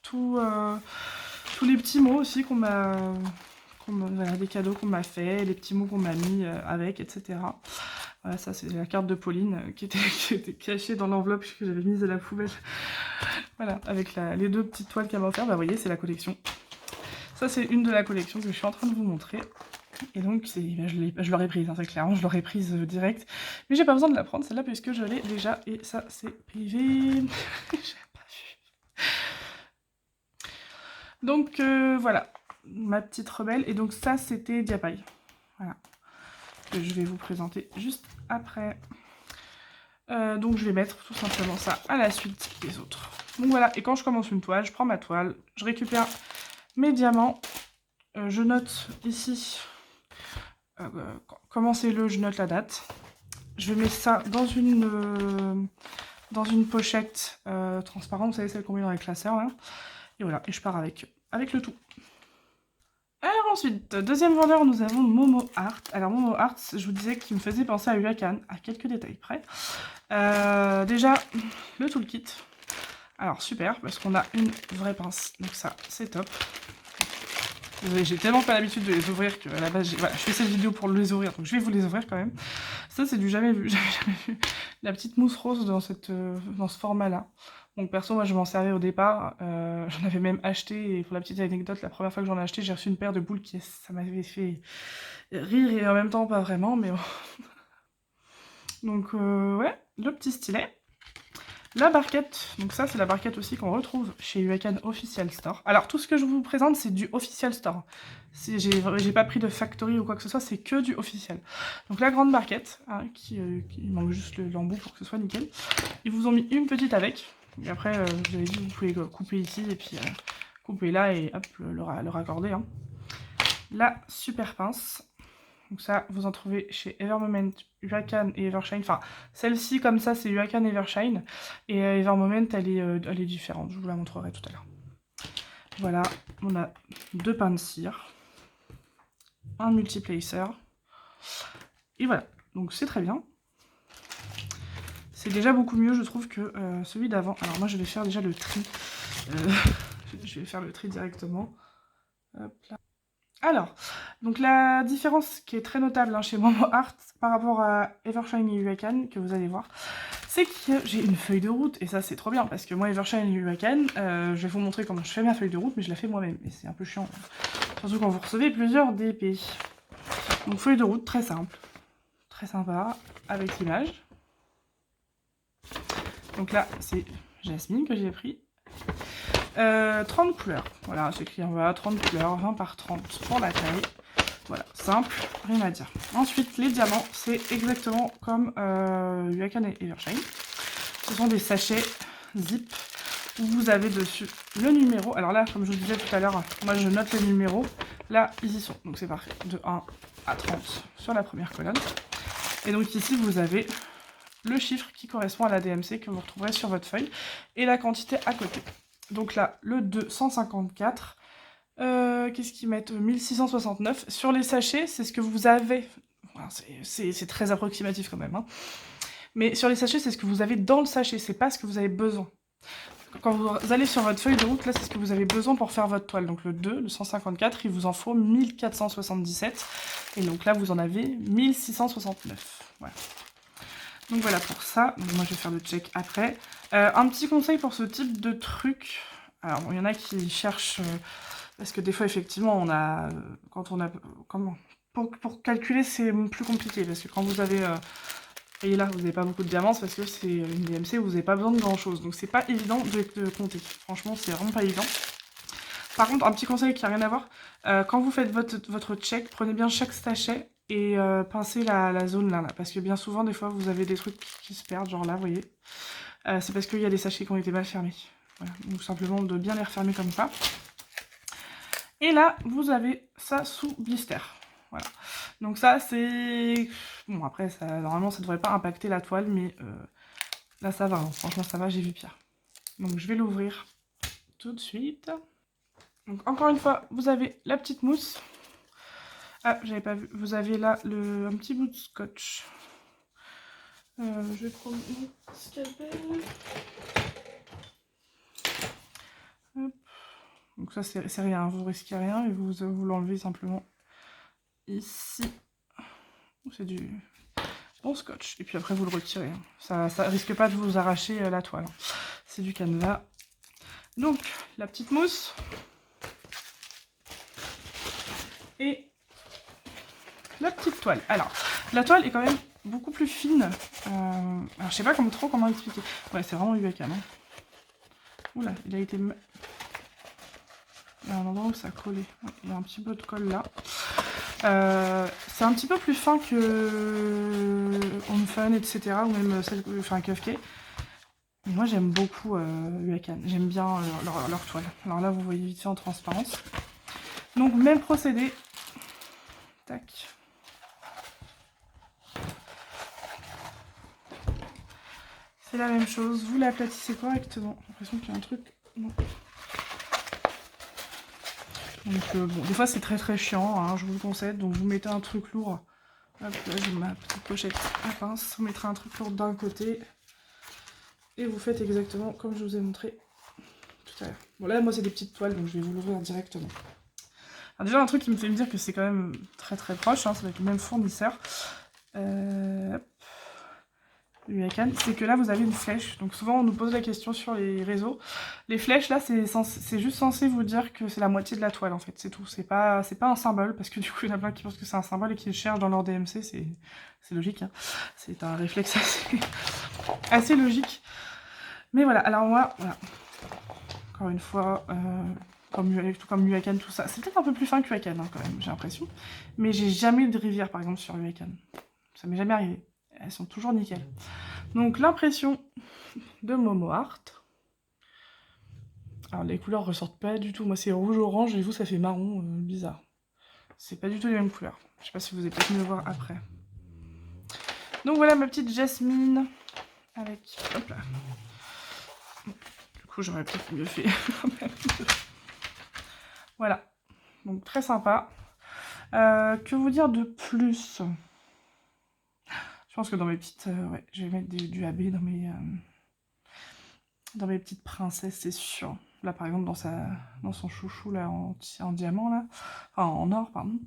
tous les petits mots aussi voilà, des cadeaux qu'on m'a fait, les petits mots qu'on m'a mis avec, etc. Voilà, ça c'est la carte de Pauline qui était cachée dans l'enveloppe que j'avais mise à la poubelle. Voilà, avec les 2 petites toiles qu'elle m'a offert, vous voyez, c'est la collection. Ça c'est une de la collection que je suis en train de vous montrer. Et donc je l'aurais prise, hein, c'est clair, je l'aurais prise direct. Mais j'ai pas besoin de la prendre celle-là puisque je l'ai déjà, et ça c'est privé. J'ai pas vu. Donc voilà, ma petite rebelle. Et donc ça, c'était Diapaille. Voilà, que je vais vous présenter juste après. Donc je vais mettre tout simplement ça à la suite des autres. Donc voilà, et quand je commence une toile, je prends ma toile, je récupère mes diamants, je note ici, commencez-le, je note la date. Je vais mettre ça dans une pochette transparente, vous savez, celle qu'on met dans les classeurs là. Et voilà, et je pars avec le tout. Alors ensuite, deuxième vendeur, nous avons Momo Art. Alors Momo Art, je vous disais qu'il me faisait penser à Urakan, à quelques détails près. Déjà, le toolkit. Alors super, parce qu'on a une vraie pince, donc ça, c'est top. J'ai tellement pas l'habitude de les ouvrir que à la base, voilà, je fais cette vidéo pour les ouvrir, donc je vais vous les ouvrir quand même. Ça, c'est du jamais vu, jamais vu. La petite mousse rose dans ce format-là. Donc perso, moi je m'en servais au départ, j'en avais même acheté, et pour la petite anecdote, la première fois que j'en ai acheté, j'ai reçu une paire de boules qui, ça m'avait fait rire et en même temps pas vraiment, mais bon. Donc ouais, le petit stylet. La barquette, donc ça c'est la barquette aussi qu'on retrouve chez Urakan Official Store. Alors tout ce que je vous présente c'est du Official Store. J'ai pas pris de factory ou quoi que ce soit, c'est que du officiel. Donc la grande barquette, hein, qui manque juste l'embout pour que ce soit nickel. Ils vous ont mis une petite avec. Et après, je vous avais dit, vous pouvez couper ici et puis couper là et hop, le raccorder. Hein. La super pince. Donc ça, vous en trouvez chez Evermoment, Urakan et Evershine. Enfin, celle-ci, comme ça, c'est Urakan et Evershine. Et Evermoment, elle est différente. Je vous la montrerai tout à l'heure. Voilà, on a 2 pains de cire. Un multiplacer. Et voilà, donc c'est très bien. C'est déjà beaucoup mieux, je trouve, que celui d'avant. Alors moi, je vais faire déjà le tri. Je vais faire le tri directement. Hop là. Alors, donc la différence qui est très notable hein, chez Momo Art par rapport à Evershine et Urakan, que vous allez voir, c'est que j'ai une feuille de route, et ça c'est trop bien, parce que moi Evershine et Urakan, je vais vous montrer comment je fais ma feuille de route, mais je la fais moi-même, et c'est un peu chiant, surtout quand vous recevez plusieurs DP. Donc feuille de route très simple, très sympa, avec l'image. Donc là, c'est Jasmine que j'ai pris. 30 couleurs, voilà, c'est écrit en bas, 30 couleurs, 20 par 30 pour la taille. Voilà, simple, rien à dire. Ensuite, les diamants, c'est exactement comme Urakan et Evershine. Ce sont des sachets zip où vous avez dessus le numéro. Alors là, comme je vous disais tout à l'heure, moi je note les numéros. Là, ils y sont, donc c'est parfait. De 1 à 30 sur la première colonne. Et donc ici, vous avez le chiffre qui correspond à la DMC que vous retrouverez sur votre feuille et la quantité à côté. Donc là, le 254, qu'est-ce qu'ils mettent 1669. Sur les sachets, c'est ce que vous avez. Voilà, c'est très approximatif quand même. Hein. Mais sur les sachets, c'est ce que vous avez dans le sachet, c'est pas ce que vous avez besoin. Quand vous allez sur votre feuille de route, là, c'est ce que vous avez besoin pour faire votre toile. Donc le 2, le 154, il vous en faut 1477. Et donc là, vous en avez 1669. Voilà. Donc voilà pour ça. Donc moi, je vais faire le check après. Un petit conseil pour ce type de truc. Alors, il y en a qui cherchent... parce que des fois, effectivement, on a... quand on a... Comment pour calculer, c'est plus compliqué. Parce que quand vous avez... et là, vous n'avez pas beaucoup de diamants, c'est parce que c'est une DMC où vous n'avez pas besoin de grand-chose. Donc c'est pas évident de compter. Franchement, c'est vraiment pas évident. Par contre, un petit conseil qui n'a rien à voir. Quand vous faites votre check, prenez bien chaque sachet et pincez la zone là, parce que bien souvent, des fois, vous avez des trucs qui se perdent, genre là, vous voyez. C'est parce qu'il y a des sachets qui ont été mal fermés. Voilà, donc simplement de bien les refermer comme ça. Et là, vous avez ça sous blister. Voilà. Donc ça, c'est... Bon, après, ça, normalement, ça ne devrait pas impacter la toile, mais là, ça va. Hein. Franchement, ça va, j'ai vu pire. Donc, je vais l'ouvrir tout de suite. Donc, encore une fois, vous avez la petite mousse. Ah, j'avais pas vu. Vous avez là un petit bout de scotch. Je vais prendre mon scalpel. Hop. Donc ça, c'est rien. Vous risquez rien et vous l'enlevez simplement ici. C'est du bon scotch. Et puis après, vous le retirez. Hein. Ça risque pas de vous arracher la toile. Hein. C'est du canevas. Donc, la petite mousse. Et la petite toile. Alors, la toile est quand même beaucoup plus fine. Alors, je sais pas comment expliquer. Ouais, c'est vraiment Urakan. Hein. Oula, il a été... Il y a un endroit où ça a collé. Ouais, il y a un petit peu de colle là. C'est un petit peu plus fin que Home Fun, etc. Ou même celle, enfin Kufke. Mais moi j'aime beaucoup Huacan. J'aime bien leur toile. Alors là vous voyez vite fait en transparence. Donc même procédé. Tac. C'est la même chose. Vous l'aplatissez correctement. J'ai l'impression qu'il y a un truc. Non. Donc bon, des fois c'est très chiant, hein, je vous le conseille. Donc vous mettez un truc lourd. Hop, là j'ai ma petite pochette à pince. Vous mettrez un truc lourd d'un côté. Et vous faites exactement comme je vous ai montré tout à l'heure. Bon là moi c'est des petites toiles donc je vais vous l'ouvrir directement. Alors déjà un truc qui me fait me dire que c'est quand même très proche, hein, c'est avec le même fournisseur. Huacan, c'est que là vous avez une flèche. Donc souvent on nous pose la question sur les réseaux. Les flèches là c'est juste censé vous dire que c'est la moitié de la toile en fait, c'est tout. C'est pas un symbole parce que du coup il y en a plein qui pensent que c'est un symbole et qui le cherchent dans leur DMC, c'est logique. Hein. C'est un réflexe assez logique. Mais voilà, alors moi, voilà. Encore une fois, comme Huacan, tout ça. C'est peut-être un peu plus fin que Huacan hein, quand même, j'ai l'impression. Mais j'ai jamais eu de rivière par exemple sur Huacan. Ça m'est jamais arrivé. Elles sont toujours nickel. Donc l'impression de Momo Art. Alors les couleurs ressortent pas du tout. Moi c'est rouge-orange et vous ça fait marron, bizarre. C'est pas du tout les mêmes couleurs. Je sais pas si vous allez peut-être me le voir après. Donc voilà ma petite Jasmine. Avec... Hop là. Du coup j'aurais peut-être mieux fait. Voilà. Donc très sympa. Que vous dire de plus? Je pense que dans mes petites... ouais, je vais mettre du AB dans mes petites princesses, c'est sûr. Là, par exemple, dans son chouchou, là, en diamant, là. Enfin, en or, pardon.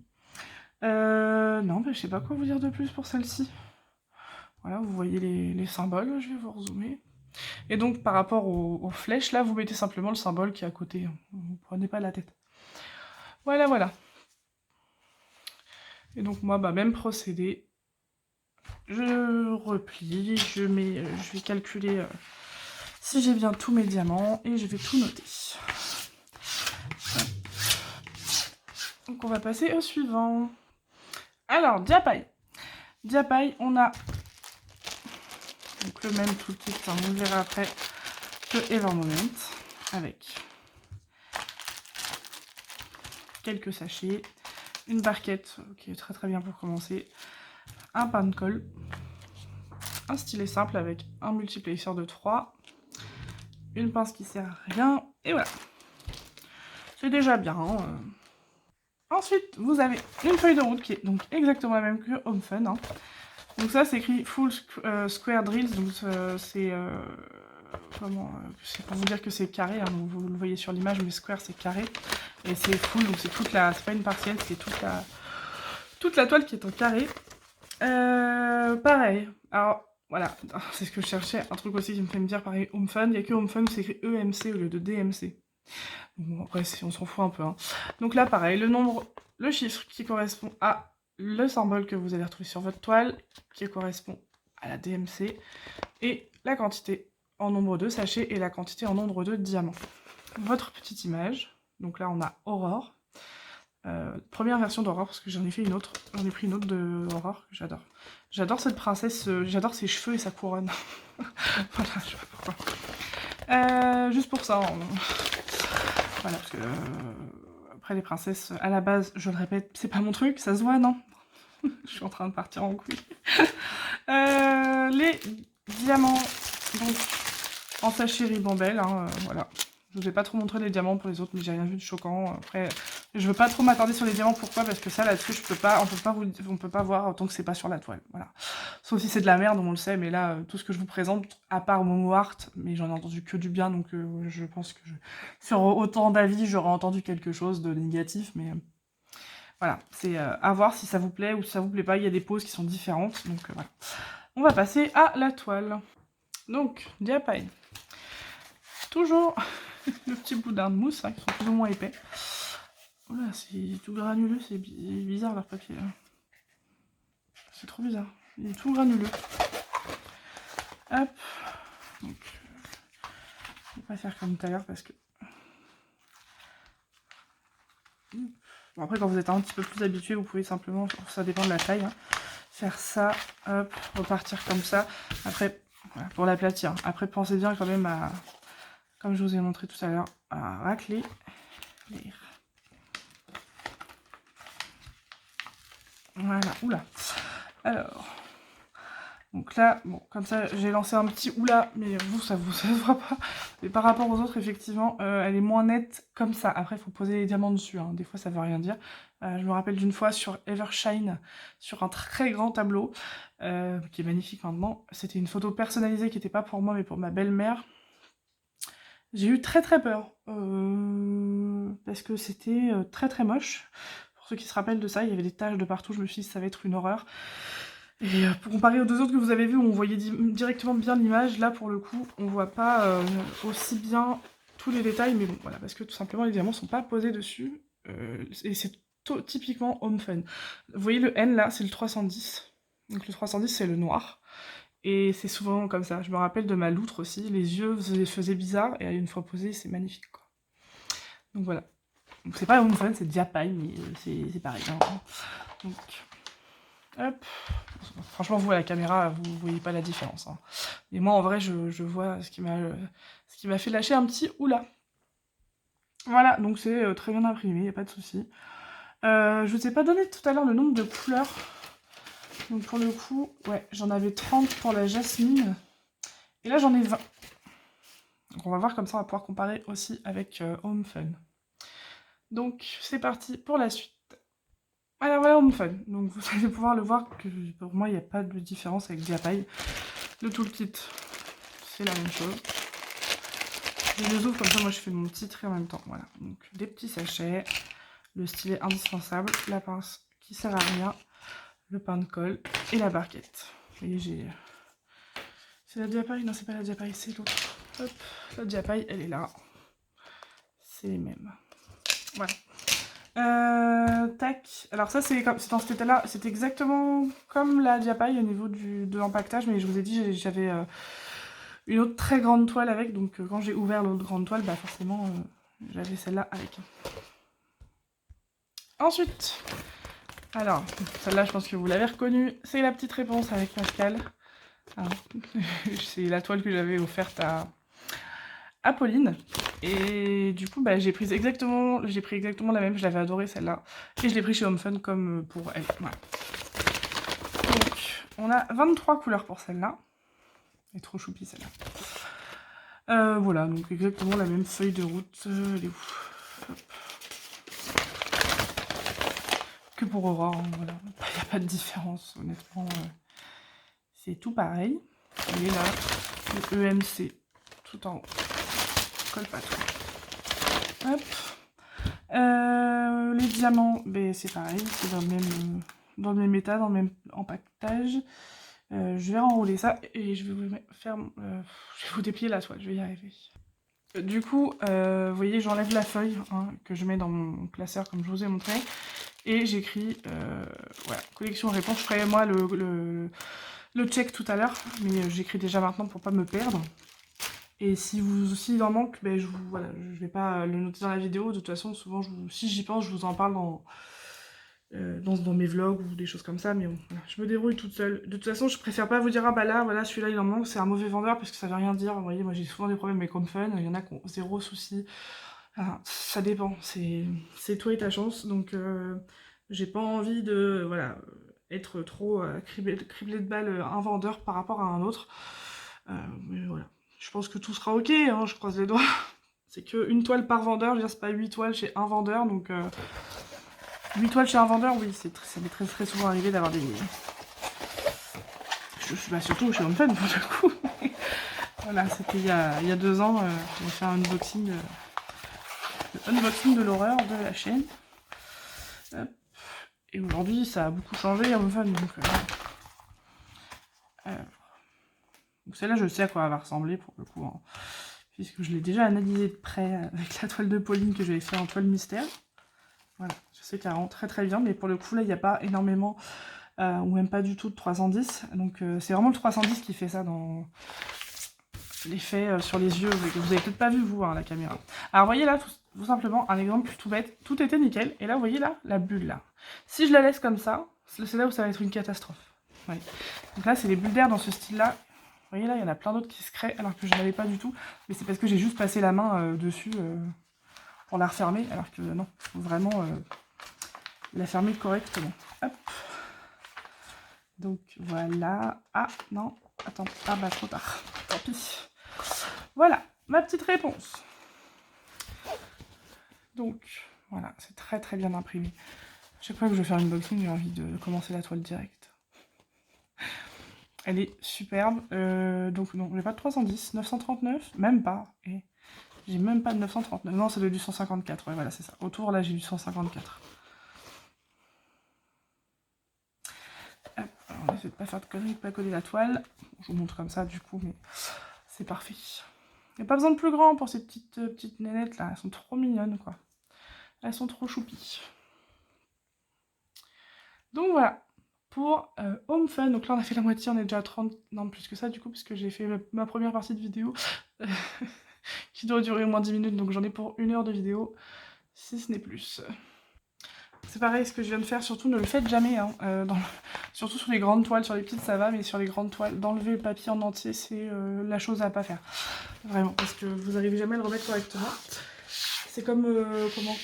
Non, mais je sais pas quoi vous dire de plus pour celle-ci. Voilà, vous voyez les symboles, je vais vous rezoomer. Et donc, par rapport aux flèches, là, vous mettez simplement le symbole qui est à côté. Vous prenez pas la tête. Voilà, voilà. Et donc, moi, bah, même procédé. Je replie, je vais calculer si j'ai bien tous mes diamants et je vais tout noter. Donc on va passer au suivant. Alors, Diapaille. Diapaille, on a donc le même toolkit, hein, on le verra après, que Evermoment, avec quelques sachets, une barquette qui est très bien pour commencer, un pain de colle, un stylet simple avec un multiplexeur de 3, une pince qui sert à rien, et voilà. C'est déjà bien. Hein. Ensuite, vous avez une feuille de route qui est donc exactement la même que Home Fun. Hein. Donc ça, c'est écrit Full Square Drills, donc c'est c'est pour vous dire que c'est carré, hein, donc vous le voyez sur l'image, mais square c'est carré, et c'est full, donc c'est c'est pas une partielle, c'est toute la toile qui est en carré. Pareil, alors voilà, c'est ce que je cherchais, un truc aussi qui me fait me dire pareil, Home Fun, il n'y a que Home Fun où c'est écrit EMC au lieu de DMC. Bon, après, on s'en fout un peu. Hein. Donc là, pareil, le chiffre qui correspond à le symbole que vous allez retrouver sur votre toile, qui correspond à la DMC, et la quantité en nombre de sachets et la quantité en nombre de diamants. Votre petite image, donc là on a Aurore, première version d'Aurore, parce que j'en ai fait une autre, j'en ai pris une autre de Aurore, que j'adore. J'adore cette princesse, j'adore ses cheveux et sa couronne. Voilà, je sais pas pourquoi. Juste pour ça, voilà, parce que après les princesses, à la base, je le répète, c'est pas mon truc, ça se voit, non? Je suis en train de partir en couille. Les diamants, donc en sachet ribambelle, hein, voilà. Je vous ai pas trop montré les diamants pour les autres, mais j'ai rien vu de choquant. Après, je veux pas trop m'attarder sur les diamants, pourquoi? Parce que ça, là-dessus, on peut pas voir tant que c'est pas sur la toile, voilà. Sauf si c'est de la merde, on le sait, mais là, tout ce que je vous présente, à part Momo Art, mais j'en ai entendu que du bien, donc je pense que sur autant d'avis, j'aurais entendu quelque chose de négatif, mais... Voilà, c'est à voir si ça vous plaît ou si ça vous plaît pas, il y a des poses qui sont différentes, donc voilà. On va passer à la toile. Donc, Diapaille. Toujours le petit boudin de mousse, hein, qui sont plus ou moins épais. Voilà, c'est tout granuleux, c'est bizarre leur papier. Hein. C'est trop bizarre, il est tout granuleux. Hop, donc, je vais pas faire comme tout à l'heure parce que Bon, après, quand vous êtes un petit peu plus habitué, vous pouvez simplement, ça dépend de la taille, hein, faire ça, hop, repartir comme ça. Après, voilà, pour l'aplatir. Après, pensez bien quand même à, comme je vous ai montré tout à l'heure, à racler l'air. Voilà, oula. Alors, donc là, bon, comme ça, j'ai lancé un petit oula, mais vous, ça se voit pas. Mais par rapport aux autres, effectivement, elle est moins nette comme ça. Après, il faut poser les diamants dessus, hein. Des fois, ça veut rien dire. Je me rappelle d'une fois sur Evershine, sur un très grand tableau, qui est magnifique maintenant. C'était une photo personnalisée qui n'était pas pour moi, mais pour ma belle-mère. J'ai eu très très peur, parce que c'était très très moche. Pour ceux qui se rappellent de ça, il y avait des taches de partout, je me suis dit ça va être une horreur. Et pour comparer aux deux autres que vous avez vus, où on voyait directement bien l'image, là pour le coup, on voit pas aussi bien tous les détails, mais bon, voilà, parce que tout simplement les diamants sont pas posés dessus, et c'est typiquement Home Fun. Vous voyez le N là, c'est le 310, donc le 310 c'est le noir, et c'est souvent comme ça. Je me rappelle de ma loutre aussi, les yeux faisaient bizarre, et une fois posé, c'est magnifique, quoi. Donc voilà. Donc c'est pas Home Fun, c'est Japai, mais c'est pareil, hein. Donc, hop. Franchement, vous à la caméra, vous voyez pas la différence, hein. Et moi, en vrai, je vois ce qui m'a fait lâcher un petit oula. Voilà, donc c'est très bien imprimé, y a pas de souci. Je vous ai pas donné tout à l'heure le nombre de couleurs. Donc pour le coup, ouais, j'en avais 30 pour la jasmine. Et là, j'en ai 20. Donc on va voir, comme ça, on va pouvoir comparer aussi avec Home Fun. Donc c'est parti pour la suite. Alors voilà Home Fun. Donc vous allez pouvoir le voir que pour moi, il n'y a pas de différence avec Japai. Le toolkit, c'est la même chose. Je les ouvre comme ça, moi je fais mon petit trait en même temps. Voilà, donc des petits sachets, le stylet indispensable, la pince qui sert à rien, le pain de colle et la barquette. Vous voyez, j'ai... C'est la Japai? Non, c'est pas la Japai, c'est l'autre. Hop, la Japai, elle est là. C'est les mêmes. Voilà. Tac. Alors ça, c'est dans cet état-là, c'est exactement comme la Japai au niveau de l'empaquetage, mais je vous ai dit, j'avais... une autre très grande toile avec, donc quand j'ai ouvert l'autre grande toile, bah forcément j'avais celle-là avec. Ensuite, alors, celle-là je pense que vous l'avez reconnue, c'est la petite réponse avec Pascal. C'est la toile que j'avais offerte à Pauline. Et du coup, bah, j'ai pris exactement la même, je l'avais adorée celle-là. Et je l'ai pris chez Home Fun comme pour elle. Voilà. Donc, on a 23 couleurs pour celle-là. Elle est trop choupie celle-là. Voilà, donc exactement la même feuille de route. Elle est où? Hop. Que pour Aurore, hein, voilà. Il n'y a pas de différence, honnêtement. C'est tout pareil. Et là, le EMC, tout en haut. Colle pas tout. Hop. Les diamants, ben, c'est pareil, c'est dans le même état, dans le même empaquetage. Je vais enrouler ça et je vais vous faire, je vais vous déplier la toile, je vais y arriver. Du coup, vous voyez, j'enlève la feuille hein, que je mets dans mon classeur comme je vous ai montré. Et j'écris, voilà, collection réponse. Je ferai moi le check tout à l'heure, mais j'écris déjà maintenant pour pas me perdre. Et si il en manque, ben voilà, je vais pas le noter dans la vidéo. De toute façon, souvent, si j'y pense, je vous en parle dans mes vlogs ou des choses comme ça. Mais bon, voilà, je me débrouille toute seule. De toute façon, je préfère pas vous dire, ah bah là, voilà, celui-là, il en manque, c'est un mauvais vendeur, parce que ça veut rien dire. Vous voyez, moi, j'ai souvent des problèmes avec Home Fun. Il y en a qui ont zéro souci. Enfin, ça dépend. C'est toi et ta chance. Donc, j'ai pas envie de, voilà, être trop criblé de balles un vendeur par rapport à un autre. Mais voilà. Je pense que tout sera ok, hein, je croise les doigts. C'est que une toile par vendeur, je veux dire, c'est pas 8 toiles chez un vendeur, donc 8 toiles chez un vendeur, oui, ça m'est très très souvent arrivé d'avoir des... Bah, surtout chez Home Fun, pour le coup. Voilà, c'était il y a 2 ans, j'ai fait un unboxing, le unboxing de l'horreur de la chaîne. Hop. Et aujourd'hui, ça a beaucoup changé, Home Fun, donc... Donc celle-là, je sais à quoi elle va ressembler, pour le coup, hein, puisque je l'ai déjà analysée de près avec la toile de Pauline que j'avais fait en toile mystère. Voilà, je sais qu'elle rend très très bien, mais pour le coup, là, il n'y a pas énormément, ou même pas du tout de 310. Donc c'est vraiment le 310 qui fait ça l'effet sur les yeux. Vous avez peut-être pas vu, vous, hein, la caméra. Alors, vous voyez là, tout simplement, un exemple tout bête. Tout était nickel. Et là, vous voyez là, la bulle, là. Si je la laisse comme ça, c'est là où ça va être une catastrophe. Ouais. Donc là, c'est les bulles d'air dans ce style-là. Vous voyez là, il y en a plein d'autres qui se créent, alors que je n'en avais pas du tout. Mais c'est parce que j'ai juste passé la main dessus pour la refermer, alors que non, faut vraiment la fermer correctement. Hop. Donc voilà. Ah non, attends. Ah bah trop tard. Tant pis. Voilà, ma petite réponse. Donc voilà, c'est très très bien imprimé. Chaque fois que je vais faire une unboxing, j'ai envie de commencer la toile directe. Elle est superbe. Donc non, j'ai pas de 310, 939, même pas. Et j'ai même pas de 939. Non, ça doit être du 154. Ouais, voilà, c'est ça. Autour, là, j'ai du 154. Hop, alors, on essaie de pas faire de conneries, de pas coller la toile. Je vous montre comme ça, du coup, mais c'est parfait. Il n'y a pas besoin de plus grand pour ces petites nénettes, là. Elles sont trop mignonnes, quoi. Elles sont trop choupies. Donc, voilà. Pour Home Fun, donc là, on a fait la moitié, on est déjà à 30... Non, plus que ça, du coup, parce que j'ai fait ma première partie de vidéo. Qui doit durer au moins 10 minutes, donc j'en ai pour 1 heure de vidéo, si ce n'est plus. C'est pareil, ce que je viens de faire, surtout ne le faites jamais, hein, surtout sur les grandes toiles, sur les petites ça va, mais sur les grandes toiles, d'enlever le papier en entier, c'est la chose à pas faire. Vraiment, parce que vous n'arrivez jamais à le remettre correctement. C'est comme, comment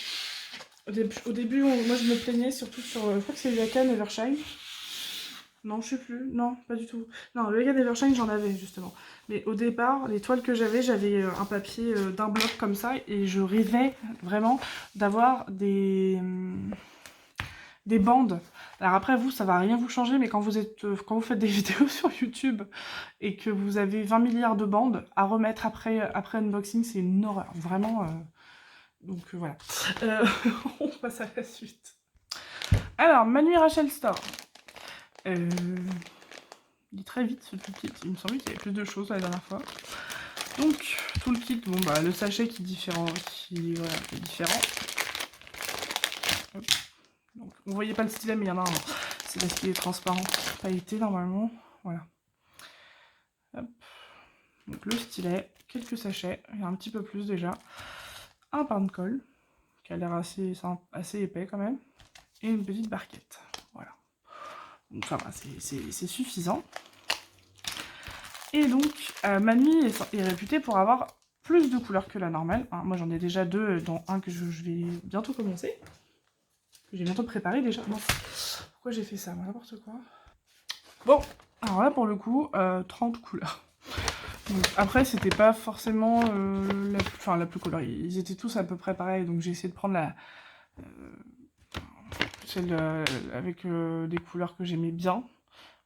au début, moi je me plaignais surtout sur, je crois que c'est Yakan Evershine. Non, je sais plus. Non, pas du tout. Non, le Vegan Evershine, j'en avais, justement. Mais au départ, les toiles que j'avais un papier d'un bloc comme ça, et je rêvais vraiment d'avoir des bandes. Alors après, vous, ça va rien vous changer, mais quand vous faites des vidéos sur YouTube, et que vous avez 20 milliards de bandes, à remettre après unboxing, c'est une horreur. Vraiment, donc voilà. On passe à la suite. Alors, Manu Rachel Store. Il est très vite ce tout kit, il me semblait qu'il y avait plus de choses la dernière fois. Donc tout le kit, bon bah le sachet qui est différent, voilà, qui est différent. Hop. Donc on voyait pas le stylet mais il y en a un, c'est parce qu'il est transparent, pailleté normalement, voilà. Hop. Donc le stylet, quelques sachets, il y a un petit peu plus déjà, un pain de colle, qui a l'air assez épais quand même, et une petite barquette, voilà. Donc ça va, c'est suffisant. Et donc, Manu est réputé pour avoir plus de couleurs que la normale. Hein, moi, j'en ai déjà 2, dont un que je vais bientôt commencer. Que j'ai bientôt préparé déjà. Non. Pourquoi j'ai fait ça? N'importe quoi. Bon, alors là, pour le coup, 30 couleurs. Donc, après, c'était pas forcément la plus colorée. Ils étaient tous à peu près pareils. Donc, j'ai essayé de prendre celle avec des couleurs que j'aimais bien.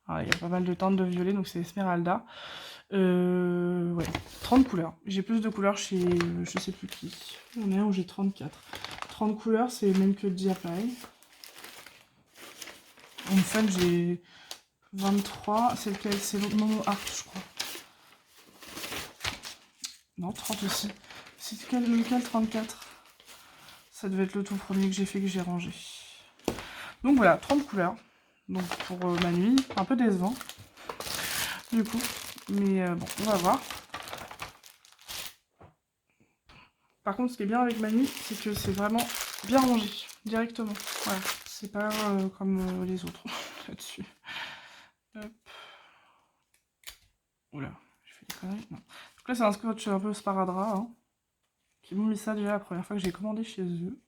Il y a pas mal de teintes de violet, donc c'est Esmeralda. Ouais, 30 couleurs. J'ai plus de couleurs chez je sais plus qui. On est où j'ai 34. 30 couleurs, c'est même que Diapareil. En fait, j'ai 23. C'est lequel? C'est l'autre Momo Art, je crois. Non, 30 aussi. C'est lequel 34? Ça devait être le tout premier que j'ai fait, que j'ai rangé. Donc voilà, 30 couleurs. Donc pour ma nuit, un peu décevant. Du coup. Mais bon, on va voir. Par contre, ce qui est bien avec ma nuit, c'est que c'est vraiment bien rangé, directement. Voilà, c'est pas comme les autres là-dessus. Hop. Oula, j'ai fait des conneries. Non. Donc là, c'est un scotch un peu sparadrap. Hein, qui m'ont mis ça déjà la première fois que j'ai commandé chez eux.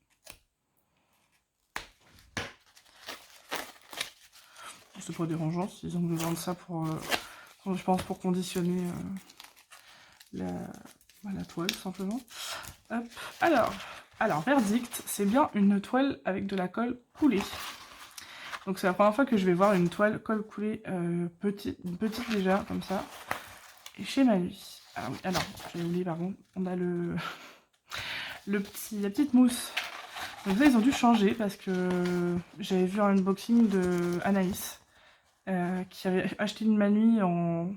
C'est pas dérangeant s'ils ont besoin de ça pour, je pense, pour conditionner la toile, tout simplement. Hop. Alors, verdict, c'est bien une toile avec de la colle coulée. Donc c'est la première fois que je vais voir une toile colle coulée petite déjà, comme ça. Et chez Manu. Ah oui, alors, j'ai oublié, pardon, on a la petite mousse. Donc là, ils ont dû changer parce que j'avais vu un unboxing de Anaïs qui avait acheté une Manu en...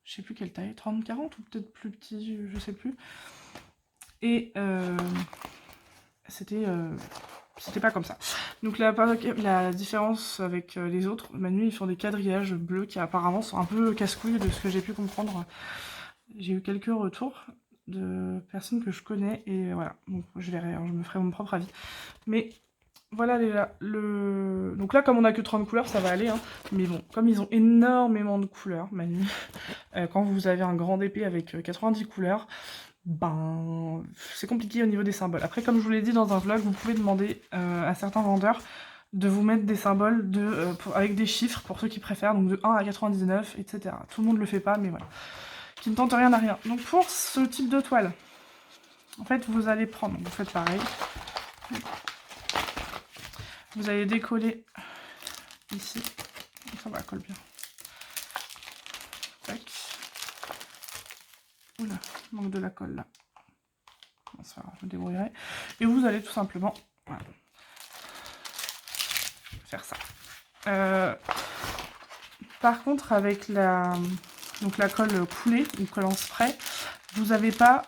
Je sais plus quelle taille, 30-40 ou peut-être plus petit, je sais plus. Et c'était pas comme ça. Donc la différence avec les autres, Manu, ils font des quadrillages bleus qui apparemment sont un peu casse-couilles de ce que j'ai pu comprendre. J'ai eu quelques retours de personnes que je connais et voilà, donc je verrai, hein, je me ferai mon propre avis. Mais voilà donc là comme on a que 30 couleurs ça va aller, hein. Mais bon, comme ils ont énormément de couleurs, Manu, quand vous avez un grand épée avec 90 couleurs, ben c'est compliqué au niveau des symboles. Après comme je vous l'ai dit dans un vlog, vous pouvez demander à certains vendeurs de vous mettre des symboles avec des chiffres pour ceux qui préfèrent, donc de 1 à 99, etc. Tout le monde le fait pas, mais voilà. Qui ne tente rien à rien. Donc pour ce type de toile, en fait vous allez prendre, vous faites pareil. Vous allez décoller ici, ça va, colle bien. Tac. Oula, manque de la colle là. Bon, ça va, je me débrouillerai. Et vous allez tout simplement voilà, faire ça. Par contre, avec donc la colle coulée, une colle en spray, vous n'avez pas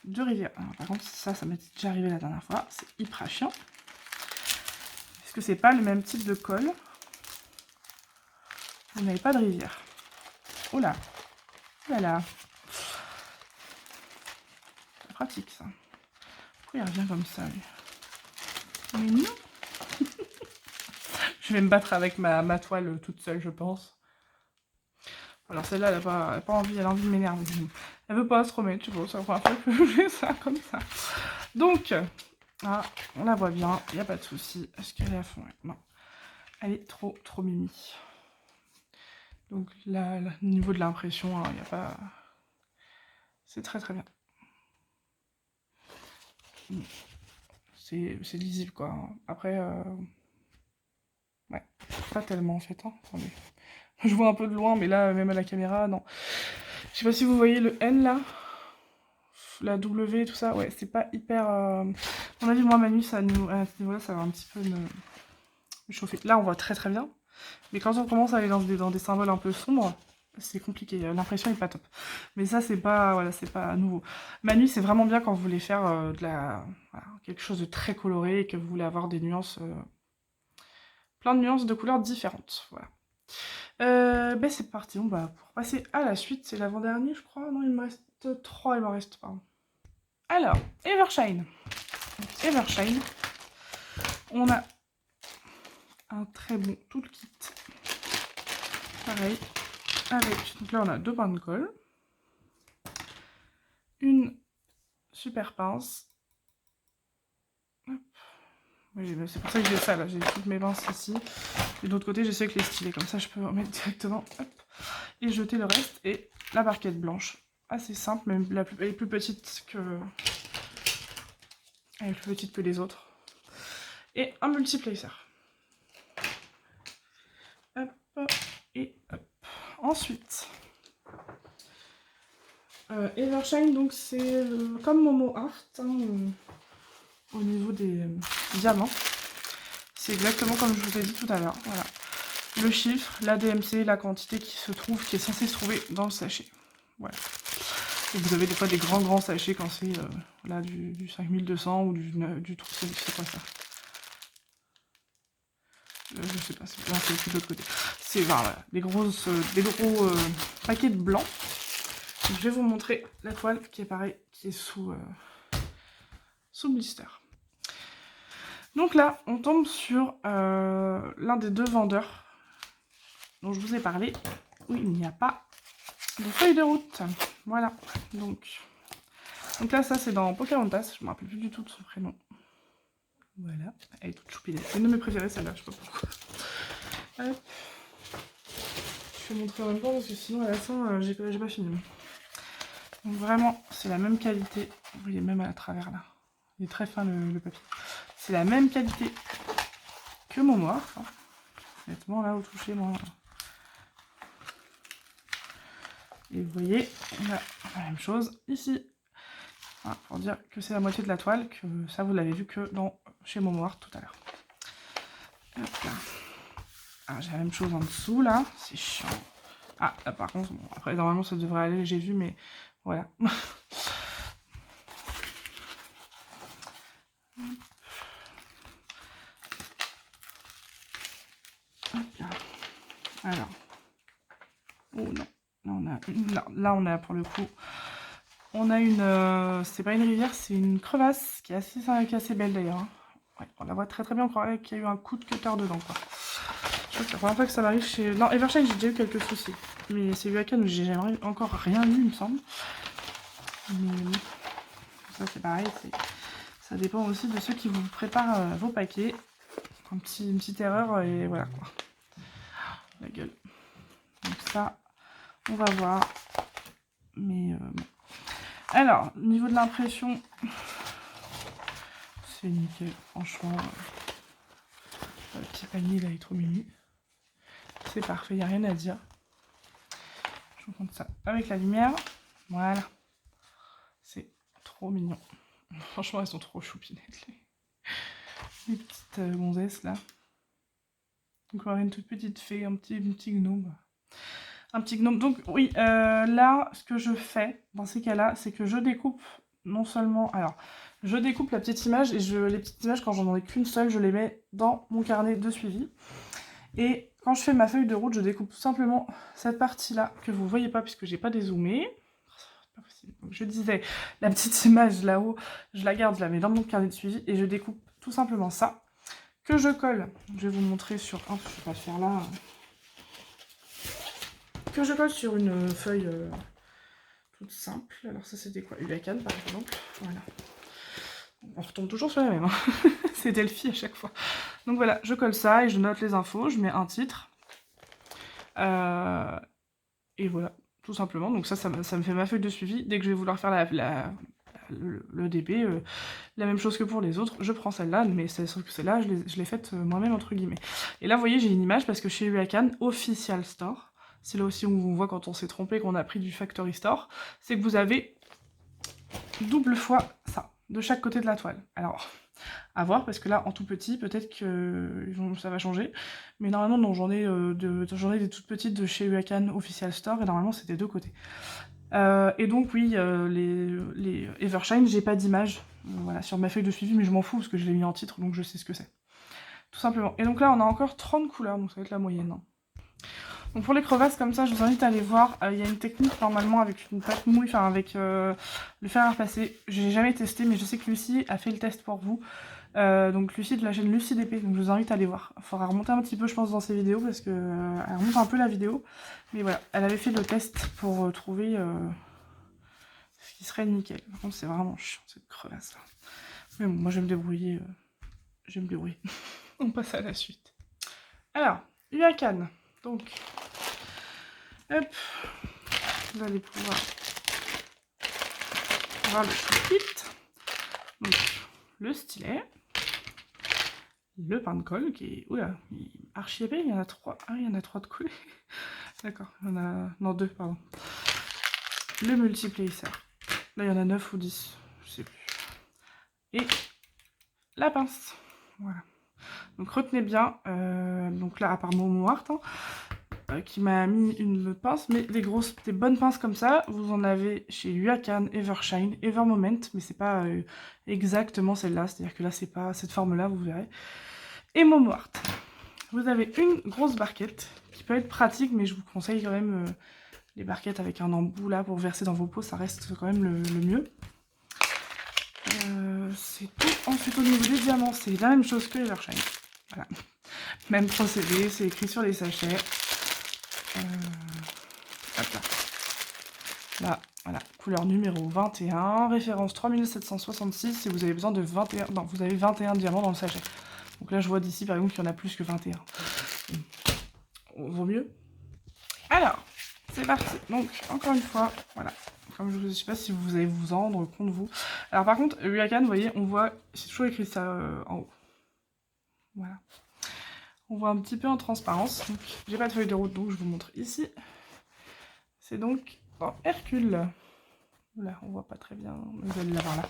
de rivière. Alors, par contre, ça m'est déjà arrivé la dernière fois, c'est hyper chiant. Parce que c'est pas le même type de colle. Vous n'avez pas de rivière. Oh là, voilà. C'est pratique ça. Pourquoi il revient comme ça lui? Mais non. Je vais me battre avec ma toile toute seule, je pense. Alors celle-là, elle a pas envie, elle a envie de m'énerver. Elle veut pas se remettre, je sais pas, c'est la première fois que je fais ça comme ça. Donc, ah, on la voit bien, il n'y a pas de souci. Est-ce qu'elle est à fond? Non. Elle est trop mimi. Donc là, au niveau de l'impression, il n'y a pas... C'est très bien. C'est lisible quoi. Après, ouais, pas tellement en fait. Hein. Attendez. Je vois un peu de loin, mais là, même à la caméra, non. Je sais pas si vous voyez le N là. La W, tout ça, ouais, c'est pas hyper... À mon avis, moi, Manu, à ce niveau-là, ça va un petit peu me chauffer. Là, on voit très bien. Mais quand on commence à aller dans des symboles un peu sombres, c'est compliqué. L'impression est pas top. Mais ça, c'est pas, voilà, c'est pas nouveau. Manu, c'est vraiment bien quand vous voulez faire voilà, quelque chose de très coloré et que vous voulez avoir des nuances... plein de nuances de couleurs différentes. Voilà. Ben c'est parti, on va pour passer à la suite. C'est l'avant-dernier, je crois. Non, il me reste 3, il m'en reste pas. Alors, Evershine. Donc, Evershine. On a un très bon toolkit. Pareil. Avec, donc là, on a 2 pains de colle. Une super pince. Oui, c'est pour ça que j'ai ça là. J'ai toutes mes pinces ici. Et de l'autre côté, j'essaie avec les stylés. Comme ça, je peux remettre directement. Hop, et jeter le reste. Et la barquette blanche. Assez simple, même elle est plus petite que... Elle est plus petite que les autres. Et un multiplacer. Hop, et hop. Ensuite, Evershine, donc c'est comme Momo Art, hein, au niveau des diamants. C'est exactement comme je vous ai dit tout à l'heure. Voilà. Le chiffre, la DMC, la quantité qui est censée se trouver dans le sachet. Voilà. Et vous avez des fois des grands sachets quand c'est là du 5200 ou du truc, c'est quoi ça? Je sais pas, c'est de l'autre côté. C'est voilà, des gros paquets de blanc. Donc, je vais vous montrer la toile qui est pareil, qui est sous blister. Donc là, on tombe sur l'un des 2 vendeurs dont je vous ai parlé, où il n'y a pas de feuille de route. Voilà, donc là, ça c'est dans Pocahontas, je me rappelle plus du tout de son prénom. Voilà, elle est toute choupinette. C'est une de mes préférées celle-là, je sais pas pourquoi. Hop. Je vais montrer en même temps parce que sinon à la fin, j'ai pas fini. Donc vraiment, c'est la même qualité. Vous voyez même à travers là. Il est très fin le papier. C'est la même qualité que mon noir. Hein. Honnêtement, là, au toucher, moi. Et vous voyez, on a la même chose ici. Voilà, pour dire que c'est la moitié de la toile, que ça, vous l'avez vu que chez Momo Art tout à l'heure. Hop là. Ah, j'ai la même chose en dessous, là. C'est chiant. Ah, là, par contre, bon, après, normalement, ça devrait aller, j'ai vu, mais voilà. Hop là. Alors. Oh non. Là, on a Non, là, on a pour le coup... On a une... c'est pas une rivière, c'est une crevasse qui est assez belle d'ailleurs. Hein. Ouais, on la voit très très bien, on croirait qu'il y a eu un coup de cutter dedans, quoi. Je crois que c'est la première fois que ça m'arrive chez... Non, Evershine, j'ai déjà eu quelques soucis. Mais c'est Huacan où j'ai jamais encore rien eu, il me semble. Mais ça, c'est pareil, ça dépend aussi de ceux qui vous préparent vos paquets. Une petite erreur et voilà, quoi. La gueule. Donc ça, on va voir. Mais bon. Alors, au niveau de l'impression, c'est nickel, franchement. Le petit panier là, il est trop mignon. C'est parfait, il n'y a rien à dire. Je vous montre ça avec la lumière. Voilà. C'est trop mignon. Franchement, elles sont trop choupinettes, les petites gonzesses là. Donc, on a une toute petite fée, un petit gnome. Un petit gnome. Donc, oui, là, ce que je fais dans ces cas-là, c'est que je découpe non seulement... Alors, je découpe la petite image et les petites images, quand j'en ai qu'une seule, je les mets dans mon carnet de suivi. Et quand je fais ma feuille de route, je découpe tout simplement cette partie-là que vous ne voyez pas puisque j'ai pas dézoomé. C'est pas possible. Donc, je disais, la petite image là-haut, je la garde, je la mets dans mon carnet de suivi et je découpe tout simplement ça, que je colle. Je vais vous montrer sur... Oh, je vais pas le faire là. Que je colle sur une feuille toute simple. Alors ça c'était quoi? Huacan par exemple. Voilà. On retombe toujours sur la même. Hein. C'est Delphi à chaque fois. Donc voilà, je colle ça et je note les infos. Je mets un titre. Et voilà, tout simplement. Donc ça me fait ma feuille de suivi. Dès que je vais vouloir faire le DP, la même chose que pour les autres, je prends celle-là, mais c'est sûr que celle-là, je l'ai faite moi-même entre guillemets. Et là, vous voyez, j'ai une image parce que chez Huacan, Official Store, c'est là aussi où on voit quand on s'est trompé, qu'on a pris du Factory Store, c'est que vous avez double fois ça, de chaque côté de la toile. Alors, à voir, parce que là, en tout petit, peut-être que ça va changer, mais normalement, non, j'en ai des toutes petites de chez Huacan Official Store, et normalement, c'est des deux côtés. Et donc, oui, les Evershine, j'ai pas d'image voilà, sur ma feuille de suivi, mais je m'en fous, parce que je l'ai mis en titre, donc je sais ce que c'est. Tout simplement. Et donc là, on a encore 30 couleurs, donc ça va être la moyenne. Hein. Donc pour les crevasses comme ça, je vous invite à aller voir. Il y a une technique normalement avec une pâte mouille, enfin avec le fer à repasser. Je n'ai jamais testé, mais je sais que Lucie a fait le test pour vous. Donc Lucie de la chaîne Lucie DP, donc je vous invite à aller voir. Il faudra remonter un petit peu, je pense, dans ses vidéos, parce que elle remonte un peu la vidéo. Mais voilà, elle avait fait le test pour trouver ce qui serait nickel. Par contre, c'est vraiment chiant cette crevasse là. Mais bon, moi je vais me débrouiller. Je vais me débrouiller. On passe à la suite. Alors, Huacan. Donc, hop, vous allez pouvoir voir le chapitre. Donc, le stylet, le pain de colle qui est, oula, archi épais, il y en a 3. Ah, il y en a 3 de collés. D'accord, il y en a, non 2, pardon. Le multiplacer. Là, il y en a 9 ou 10, je sais plus. Et la pince, voilà. Donc retenez bien, donc là, à part Momo Art, hein, qui m'a mis une pince, mais des bonnes pinces comme ça, vous en avez chez Huacan, Evershine, Evermoment, mais c'est pas exactement celle-là, c'est-à-dire que là, c'est pas cette forme-là, vous verrez. Et Momo Art. Vous avez une grosse barquette, qui peut être pratique, mais je vous conseille quand même les barquettes avec un embout là pour verser dans vos pots, ça reste quand même le mieux. C'est tout. Ensuite, au niveau des diamants, c'est la même chose que Evershine. Voilà. Même procédé, c'est écrit sur les sachets. Hop là. Là, voilà, couleur numéro 21, référence 3766, et vous avez besoin de 21... Non, vous avez 21 diamants dans le sachet. Donc là, je vois d'ici, par exemple, qu'il y en a plus que 21. Vaut mieux. Alors, c'est parti. Donc, encore une fois, voilà. Comme je ne sais pas si vous allez vous en rendre compte, vous. Alors, par contre, Huacan, vous voyez, on voit... C'est toujours écrit ça en haut. Voilà. On voit un petit peu en transparence. Donc, j'ai pas de feuille de route, donc je vous montre ici. C'est donc dans Hercule. Là, on voit pas très bien. Vous allez l'avoir là.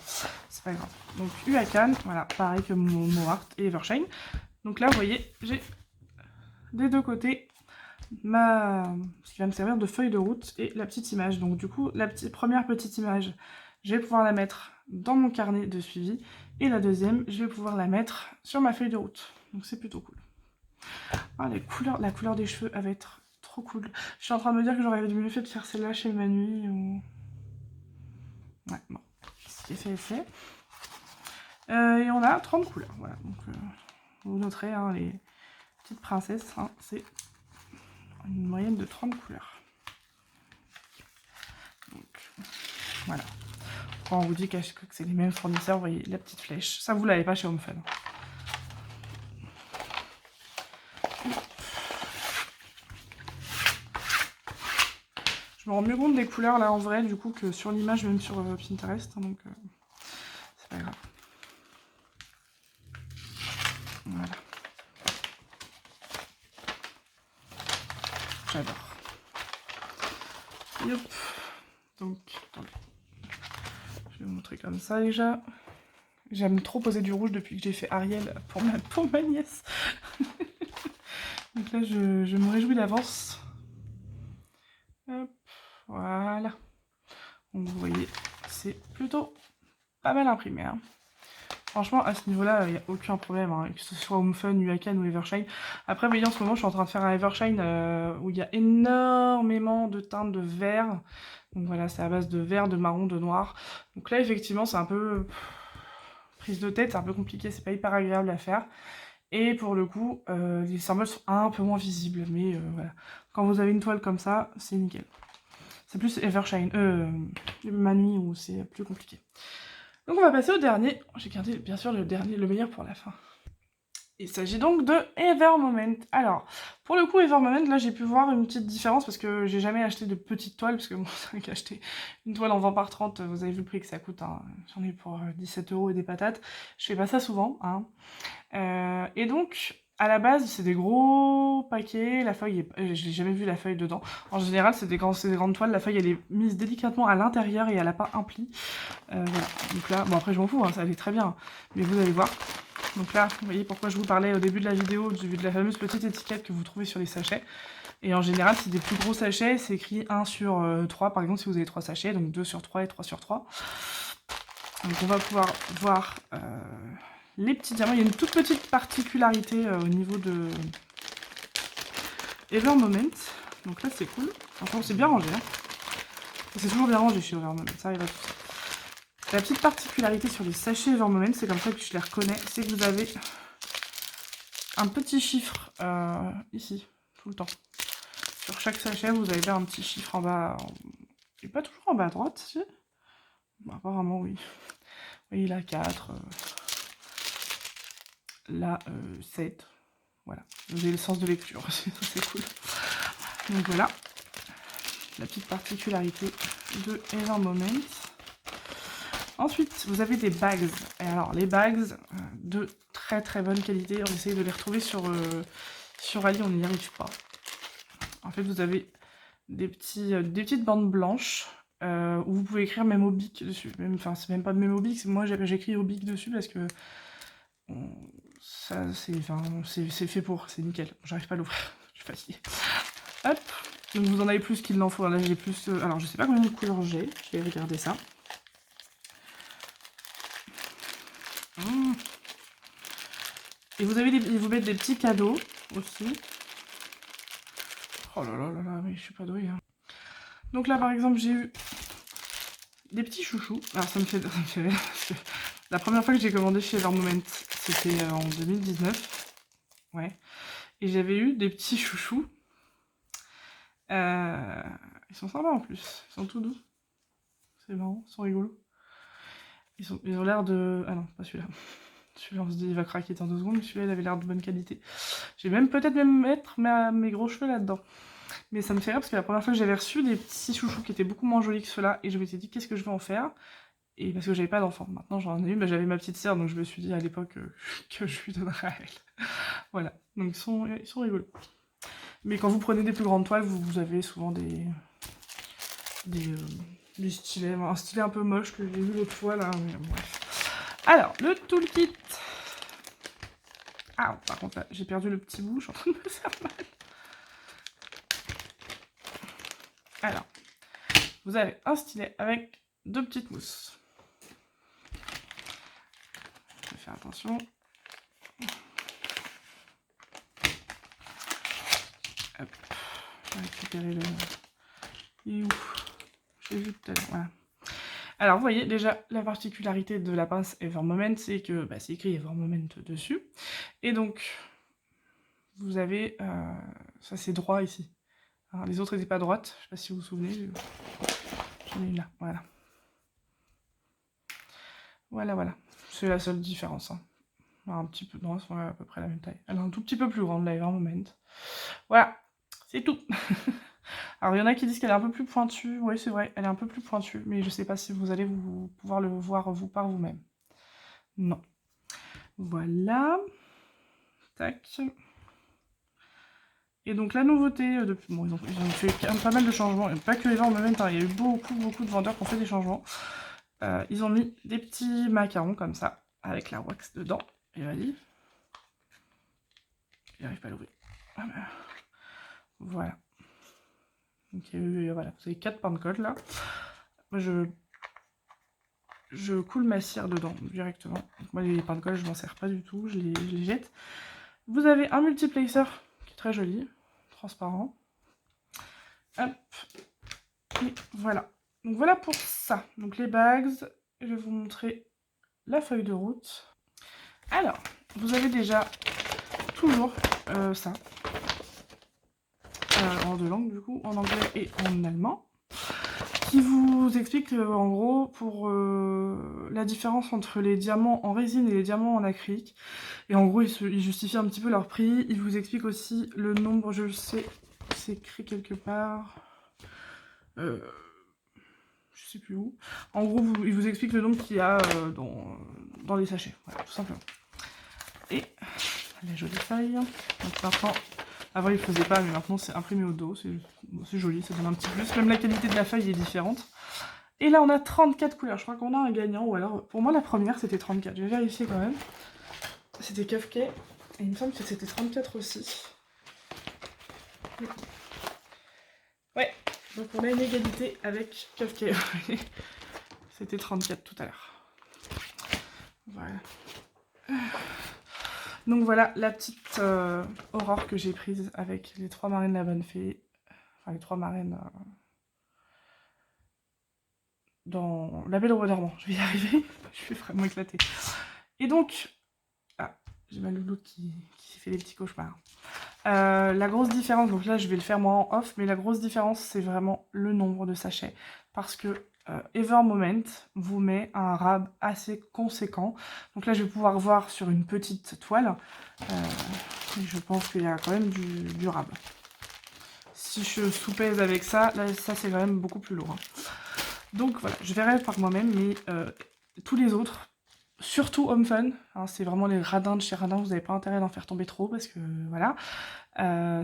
C'est pas grave. Donc, Huacan, voilà, pareil que Momo Art et Evershine. Donc là, vous voyez, j'ai des deux côtés ce qui va me servir de feuille de route et la petite image. Donc, du coup, la première petite image, je vais pouvoir la mettre dans mon carnet de suivi. Et la deuxième, je vais pouvoir la mettre sur ma feuille de route. Donc, c'est plutôt cool. Ah, la couleur des cheveux, elle va être trop cool. Je suis en train de me dire que j'aurais mieux fait de faire celle-là chez Manu ou... Ouais, bon. Ce qui est fait est fait. Et on a 30 couleurs, voilà. Donc, vous noterez, hein, les petites princesses, hein, c'est une moyenne de 30 couleurs. Donc, voilà. Quand on vous dit que c'est les mêmes fournisseurs, vous voyez la petite flèche. Ça, vous l'avez pas chez Home Fun. Je me rends mieux compte des couleurs là en vrai du coup que sur l'image, même sur Pinterest, hein, donc c'est pas grave. Voilà. J'adore. Yop. Donc, attendez. Je vais vous montrer comme ça déjà. J'aime trop poser du rouge depuis que j'ai fait Ariel pour ma nièce. Donc là, je me réjouis d'avance. Hop, voilà. Donc vous voyez, c'est plutôt pas mal imprimé. Hein. Franchement, à ce niveau-là, il n'y a aucun problème, hein, que ce soit Home Fun, Huacan ou Evershine. Après, vous voyez, en ce moment, je suis en train de faire un Evershine où il y a énormément de teintes de vert. Donc voilà, c'est à base de vert, de marron, de noir. Donc là, effectivement, c'est un peu prise de tête, c'est un peu compliqué, c'est pas hyper agréable à faire. Et pour le coup, les symboles sont un peu moins visibles, mais voilà. Quand vous avez une toile comme ça, c'est nickel. C'est plus Evershine, Manu où c'est plus compliqué. Donc on va passer au dernier. J'ai gardé bien sûr le meilleur pour la fin. Il s'agit donc de Evermoment. Alors, pour le coup, Evermoment, là j'ai pu voir une petite différence parce que j'ai jamais acheté de petite toile, parce que bon, c'est vrai qu'acheter une toile en 20 par 30, vous avez vu le prix que ça coûte, hein. J'en ai pour 17 € et des patates. Je fais pas ça souvent, hein. Et donc, à la base, c'est des gros paquets, la feuille est... je n'ai jamais vu la feuille dedans. En général, c'est des grandes toiles, la feuille elle est mise délicatement à l'intérieur et elle n'a pas un pli. Voilà. Donc là, bon après je m'en fous, hein, ça allait très bien, mais vous allez voir. Donc là, vous voyez pourquoi je vous parlais au début de la vidéo de la fameuse petite étiquette que vous trouvez sur les sachets. Et en général, c'est des plus gros sachets, c'est écrit 1 sur 3, par exemple, si vous avez 3 sachets, donc 2 sur 3 et 3 sur 3. Donc on va pouvoir voir les petits diamants. Il y a une toute petite particularité au niveau de Evermoment. Donc là, c'est cool. Franchement, c'est bien rangé. Hein. C'est toujours bien rangé chez Evermoment, ça arrive à tout ça. La petite particularité sur les sachets Evermoment, c'est comme ça que je les reconnais, c'est que vous avez un petit chiffre ici, tout le temps. Sur chaque sachet, vous avez bien un petit chiffre en bas, et pas toujours en bas à droite, si. Bon, apparemment, oui. Vous voyez, là, 4, là, 7. Voilà, vous avez le sens de lecture, c'est cool. Donc voilà, la petite particularité de Evermoment. Ensuite, vous avez des bags. Et alors, les bags de très bonne qualité. On essaye de les retrouver sur Ali, on n'y arrive pas. En fait, vous avez des petites bandes blanches où vous pouvez écrire même au bic dessus. Enfin, c'est même pas même au bic, moi j'écris au bic dessus parce que ça, c'est fait pour, c'est nickel. J'arrive pas à l'ouvrir, je suis fatiguée. Hop, donc vous en avez plus qu'il n'en faut. Là, j'ai plus. Alors, je sais pas combien de couleurs j'ai, je vais regarder ça. Et vous avez ils vous mettent des petits cadeaux aussi. Oh là là là là, mais je suis pas douée. Hein. Donc là, par exemple, j'ai eu des petits chouchous. Alors ça me fait rire parce que la première fois que j'ai commandé chez Evermoment, c'était en 2019. Ouais. Et j'avais eu des petits chouchous. Ils sont sympas en plus. Ils sont tout doux. C'est marrant, ils sont rigolos. Ils ont l'air de... Ah non, pas celui-là. Celui-là, on se dit, il va craquer dans 2 secondes, mais celui-là, il avait l'air de bonne qualité. Je vais peut-être même mettre mes gros cheveux là-dedans. Mais ça me fait rire parce que la première fois que j'avais reçu des petits chouchous qui étaient beaucoup moins jolis que ceux-là, et je m'étais dit, qu'est-ce que je vais en faire? Et parce que j'avais pas d'enfant. Maintenant, j'en ai eu, mais j'avais ma petite sœur, donc je me suis dit à l'époque que je lui donnerais à elle. Voilà, donc ils sont rigolos. Mais quand vous prenez des plus grandes toiles, vous avez souvent des stylets, un stylet un peu moche que j'ai vu l'autre fois là, mais bref. Alors, le toolkit. Ah, par contre là, j'ai perdu le petit bout, je suis en train de me faire mal. Alors, vous avez un stylet avec 2 petites mousses. Je vais faire attention. Hop, avec repérer le... Il est où? J'ai vu tout à l'heure, voilà. Alors, vous voyez, déjà, la particularité de la pince Evermoment, c'est que c'est écrit Evermoment dessus. Et donc, vous avez... ça, c'est droit ici. Alors, les autres n'étaient pas droites. Je sais pas si vous vous souvenez. J'en ai une là, voilà. Voilà. C'est la seule différence. Hein. Alors, un petit peu... Non, elles sont à peu près la même taille. Elle est un tout petit peu plus grande, la Evermoment. Voilà, c'est tout. Alors, il y en a qui disent qu'elle est un peu plus pointue. Oui, c'est vrai, elle est un peu plus pointue. Mais je sais pas si vous allez pouvoir le voir vous par vous-même. Non. Voilà. Tac. Et donc, la nouveauté, depuis... Bon, ils ont fait pas mal de changements. Et pas que Evermoment, hein, il y a eu beaucoup de vendeurs qui ont fait des changements. Ils ont mis des petits macarons comme ça, avec la wax dedans. Et vas-y. J'arrive pas à l'ouvrir. Ah ben... Voilà. Donc, voilà, vous avez 4 pains de colle là. Moi, je coule ma cire dedans directement. Donc, moi, les pains de colle, je m'en sers pas du tout, je les jette. Vous avez un multiplacer qui est très joli, transparent. Hop. Et voilà. Donc, voilà pour ça. Donc, les bags, je vais vous montrer la feuille de route. Alors, vous avez déjà toujours ça. En deux langues, du coup, en anglais et en allemand. Qui vous explique en gros pour la différence entre les diamants en résine et les diamants en acrylique. Et en gros, ils justifient un petit peu leur prix. Il vous explique aussi le nombre, je le sais, c'est écrit quelque part. Je sais plus où. En gros, il vous explique le nombre qu'il y a dans les sachets. Voilà, tout simplement. Et la jolie feuille. Donc maintenant, avant il ne faisait pas, mais maintenant c'est imprimé au dos. C'est joli, ça donne un petit plus. Même la qualité de la feuille est différente. Et là, on a 34 couleurs. Je crois qu'on a un gagnant. Ou alors, pour moi, la première, c'était 34. Je vais vérifier quand même. C'était Kafka. Et il me semble que c'était 34 aussi. Ouais. Donc, on a une égalité avec Kafka. C'était 34 tout à l'heure. Voilà. Donc, voilà la petite aurore que j'ai prise avec les 3 marraines de la bonne fée. Enfin, les 3 marraines... dans La Belle au Bois dormant. Je vais y arriver. Je suis vraiment éclatée. Et donc... Ah, j'ai ma loulou qui fait des petits cauchemars. La grosse différence, donc là je vais le faire moi en off, mais la grosse différence c'est vraiment le nombre de sachets. Parce que Evermoment vous met un rab assez conséquent. Donc là je vais pouvoir voir sur une petite toile. Je pense qu'il y a quand même du rab. Si je sous-pèse avec ça, là ça c'est quand même beaucoup plus lourd. Hein. Donc voilà, je verrai par moi-même, mais tous les autres, surtout Home Fun, hein, c'est vraiment les radins de chez Radin, vous n'avez pas intérêt d'en faire tomber trop, parce que voilà,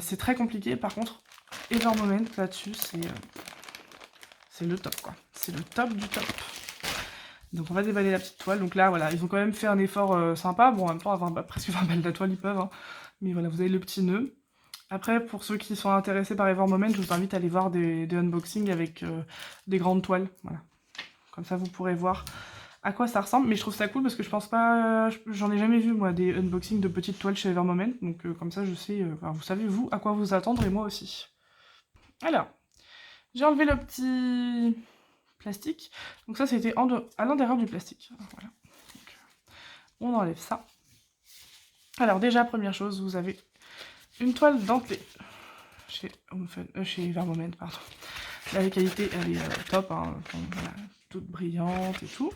c'est très compliqué. Par contre, Evermoment là-dessus, c'est le top, quoi. C'est le top du top. Donc on va déballer la petite toile. Donc là, voilà, ils ont quand même fait un effort sympa. Bon, en même temps, à presque 20 balles la toile, ils peuvent. Hein. Mais voilà, vous avez le petit nœud. Après, pour ceux qui sont intéressés par Evermoment, je vous invite à aller voir des unboxings avec des grandes toiles. Voilà. Comme ça, vous pourrez voir à quoi ça ressemble. Mais je trouve ça cool parce que je pense pas... J'en ai jamais vu, moi, des unboxings de petites toiles chez Evermoment. Donc comme ça, je sais... Enfin, vous savez, vous, à quoi vous attendre et moi aussi. Alors, j'ai enlevé le petit plastique. Donc ça, c'était à l'intérieur du plastique. Voilà. Donc, on enlève ça. Alors déjà, première chose, vous avez une toile dentelée chez Evermoment, pardon. La qualité, elle est top, hein, voilà, toute brillante et tout.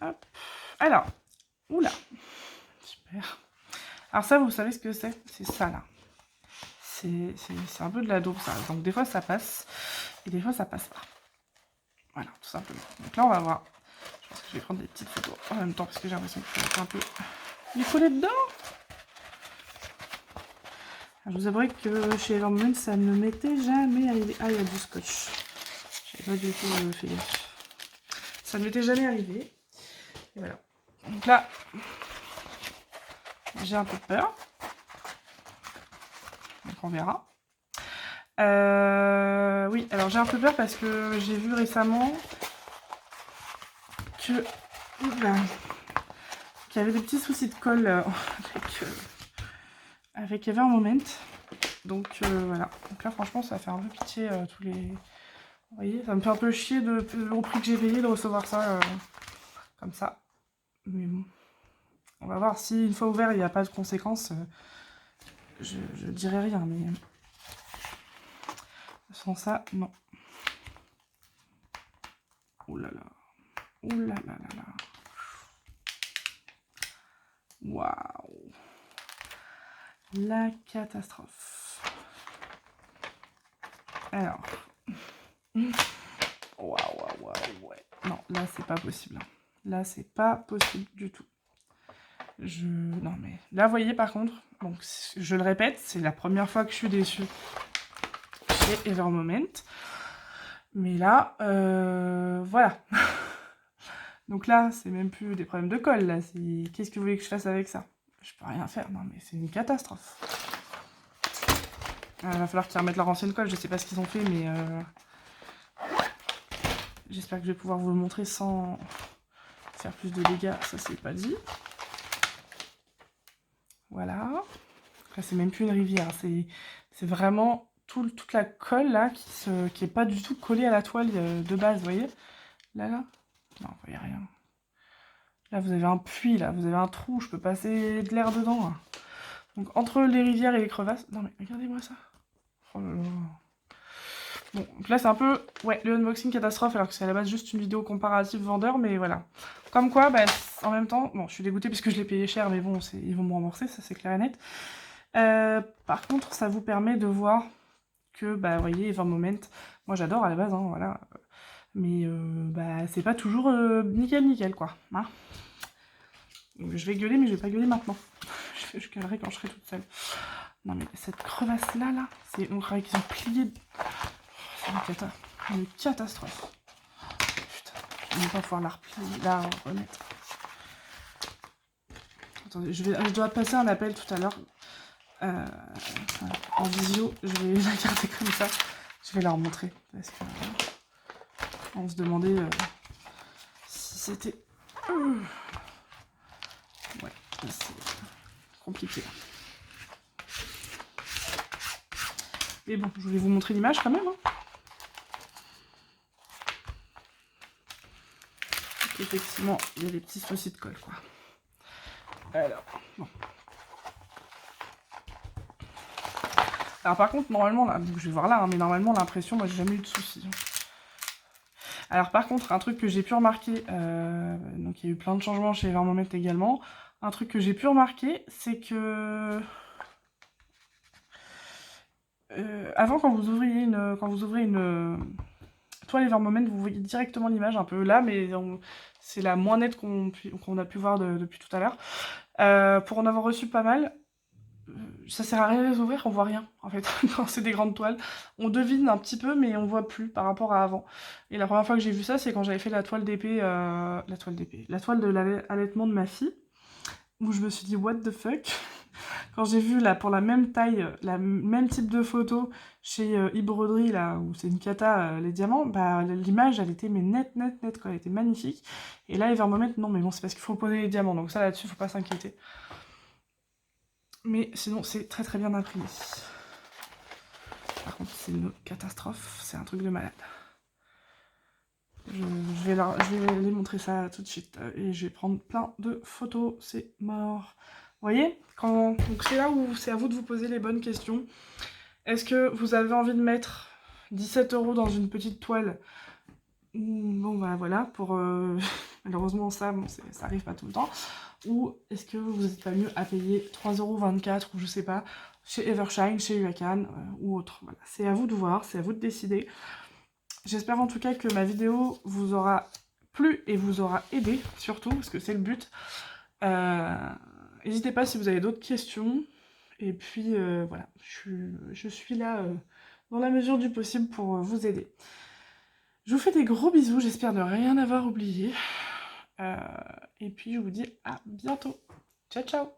Hop. Alors, oula, super. Alors ça, vous savez ce que c'est? C'est ça, là. C'est un peu de la daube, ça. Donc des fois, ça passe, et des fois, ça passe pas. Voilà, tout simplement. Donc là, on va voir. Je pense que je vais prendre des petites photos en même temps, parce que j'ai l'impression que je vais un peu y coller dedans. Je vous avouerai que chez Evermoment, ça ne m'était jamais arrivé. Ah, il y a du scotch. J'avais pas du tout fait gaffe. Ça ne m'était jamais arrivé. Et voilà. Donc là, j'ai un peu peur. Donc on verra. Oui, alors j'ai un peu peur parce que j'ai vu récemment qu'il y avait des petits soucis de colle avec Evermoment. Donc voilà. Donc là franchement ça fait un peu pitié tous les... Vous voyez, ça me fait un peu chier au prix que j'ai payé de recevoir ça comme ça. Mais bon. On va voir si une fois ouvert il n'y a pas de conséquences. Je dirais rien, mais... Sans ça, non. Ouh là là. Ouh là là là là. Waouh. La catastrophe. Alors. Waouh, waouh, waouh, ouais. Non, là, c'est pas possible. Là, c'est pas possible du tout. Non, mais... Là, vous voyez, par contre, donc, je le répète, c'est la première fois que je suis déçue chez Evermoment. Mais là, voilà. Donc là, c'est même plus des problèmes de colle, là. Qu'est-ce que vous voulez que je fasse avec ça? Je peux rien faire. Non, mais c'est une catastrophe. Il va falloir qu'ils remettent leur ancienne colle. Je sais pas ce qu'ils ont fait, mais... J'espère que je vais pouvoir vous le montrer sans faire plus de dégâts. Ça, c'est pas dit. Voilà. Là, c'est même plus une rivière. C'est vraiment toute la colle, là, qui est pas du tout collée à la toile de base, vous voyez? Là. Non, vous voyez rien. Là, vous avez un puits, là. Vous avez un trou. Je peux passer de l'air dedans, là. Donc, entre les rivières et les crevasses... Non, mais regardez-moi ça. Oh là là. Bon, donc là, c'est un peu... Ouais, le unboxing catastrophe, alors que c'est à la base juste une vidéo comparative vendeur, mais voilà. Comme quoi, bah, en même temps... Bon, je suis dégoûtée parce que je l'ai payé cher, mais bon, ils vont me rembourser, ça c'est clair et net. Par contre, ça vous permet de voir que, bah, vous voyez, Evermoment, moi j'adore à la base, hein, voilà. Mais, bah, c'est pas toujours nickel, quoi. Hein. Donc, je vais gueuler, mais je vais pas gueuler maintenant. Je gueulerai quand je serai toute seule. Non, mais cette crevasse-là, là, c'est... On dirait qu'ils ont plié... C'est une catastrophe. Putain, je vais même pas pouvoir la replier, la remettre. Attendez, je dois passer un appel tout à l'heure. Voilà, en visio, je vais la garder comme ça. Je vais leur montrer. Parce que on se demandait si c'était... Ouais, c'est compliqué. Mais bon, je voulais vous montrer l'image quand même. Hein. Effectivement, il y a des petits soucis de colle, quoi. Alors, bon. Alors par contre, normalement, là, je vais voir là, hein, mais normalement, l'impression, moi, j'ai jamais eu de soucis. Alors par contre, un truc que j'ai pu remarquer, donc il y a eu plein de changements chez Evermoment également, un truc que j'ai pu remarquer, c'est que... avant, quand vous ouvrez une toile Evermoment, vous voyez directement l'image un peu là, mais c'est la moins nette qu'on a pu voir depuis tout à l'heure. Pour en avoir reçu pas mal, ça sert à rien de les ouvrir, on voit rien en fait. Quand c'est des grandes toiles, on devine un petit peu, mais on voit plus par rapport à avant. Et la première fois que j'ai vu ça, c'est quand j'avais fait la toile d'épée, la toile de l'allaitement de ma fille, où je me suis dit what the fuck. Quand j'ai vu là pour la même taille, la même type de photo chez eBroderie là où c'est une cata les diamants, bah l'image elle était mais nette quoi, elle était magnifique. Et là Evermoment non mais bon c'est parce qu'il faut poser les diamants donc ça là-dessus faut pas s'inquiéter. Mais sinon c'est très bien imprimé. Par contre c'est une catastrophe, c'est un truc de malade. Je vais les montrer ça tout de suite et je vais prendre plein de photos, c'est mort. Vous voyez, donc c'est là où c'est à vous de vous poser les bonnes questions. Est-ce que vous avez envie de mettre 17 € dans une petite toile? Bon bah voilà, pour malheureusement ça, bon, ça arrive pas tout le temps. Ou est-ce que vous n'êtes pas mieux à payer 3,24 € ou je sais pas, chez Evershine, chez Huacan ou autre. Voilà. C'est à vous de voir, c'est à vous de décider. J'espère en tout cas que ma vidéo vous aura plu et vous aura aidé, surtout, parce que c'est le but. N'hésitez pas si vous avez d'autres questions. Et puis voilà, je suis là dans la mesure du possible pour vous aider. Je vous fais des gros bisous, j'espère ne rien avoir oublié. Et puis je vous dis à bientôt. Ciao ciao.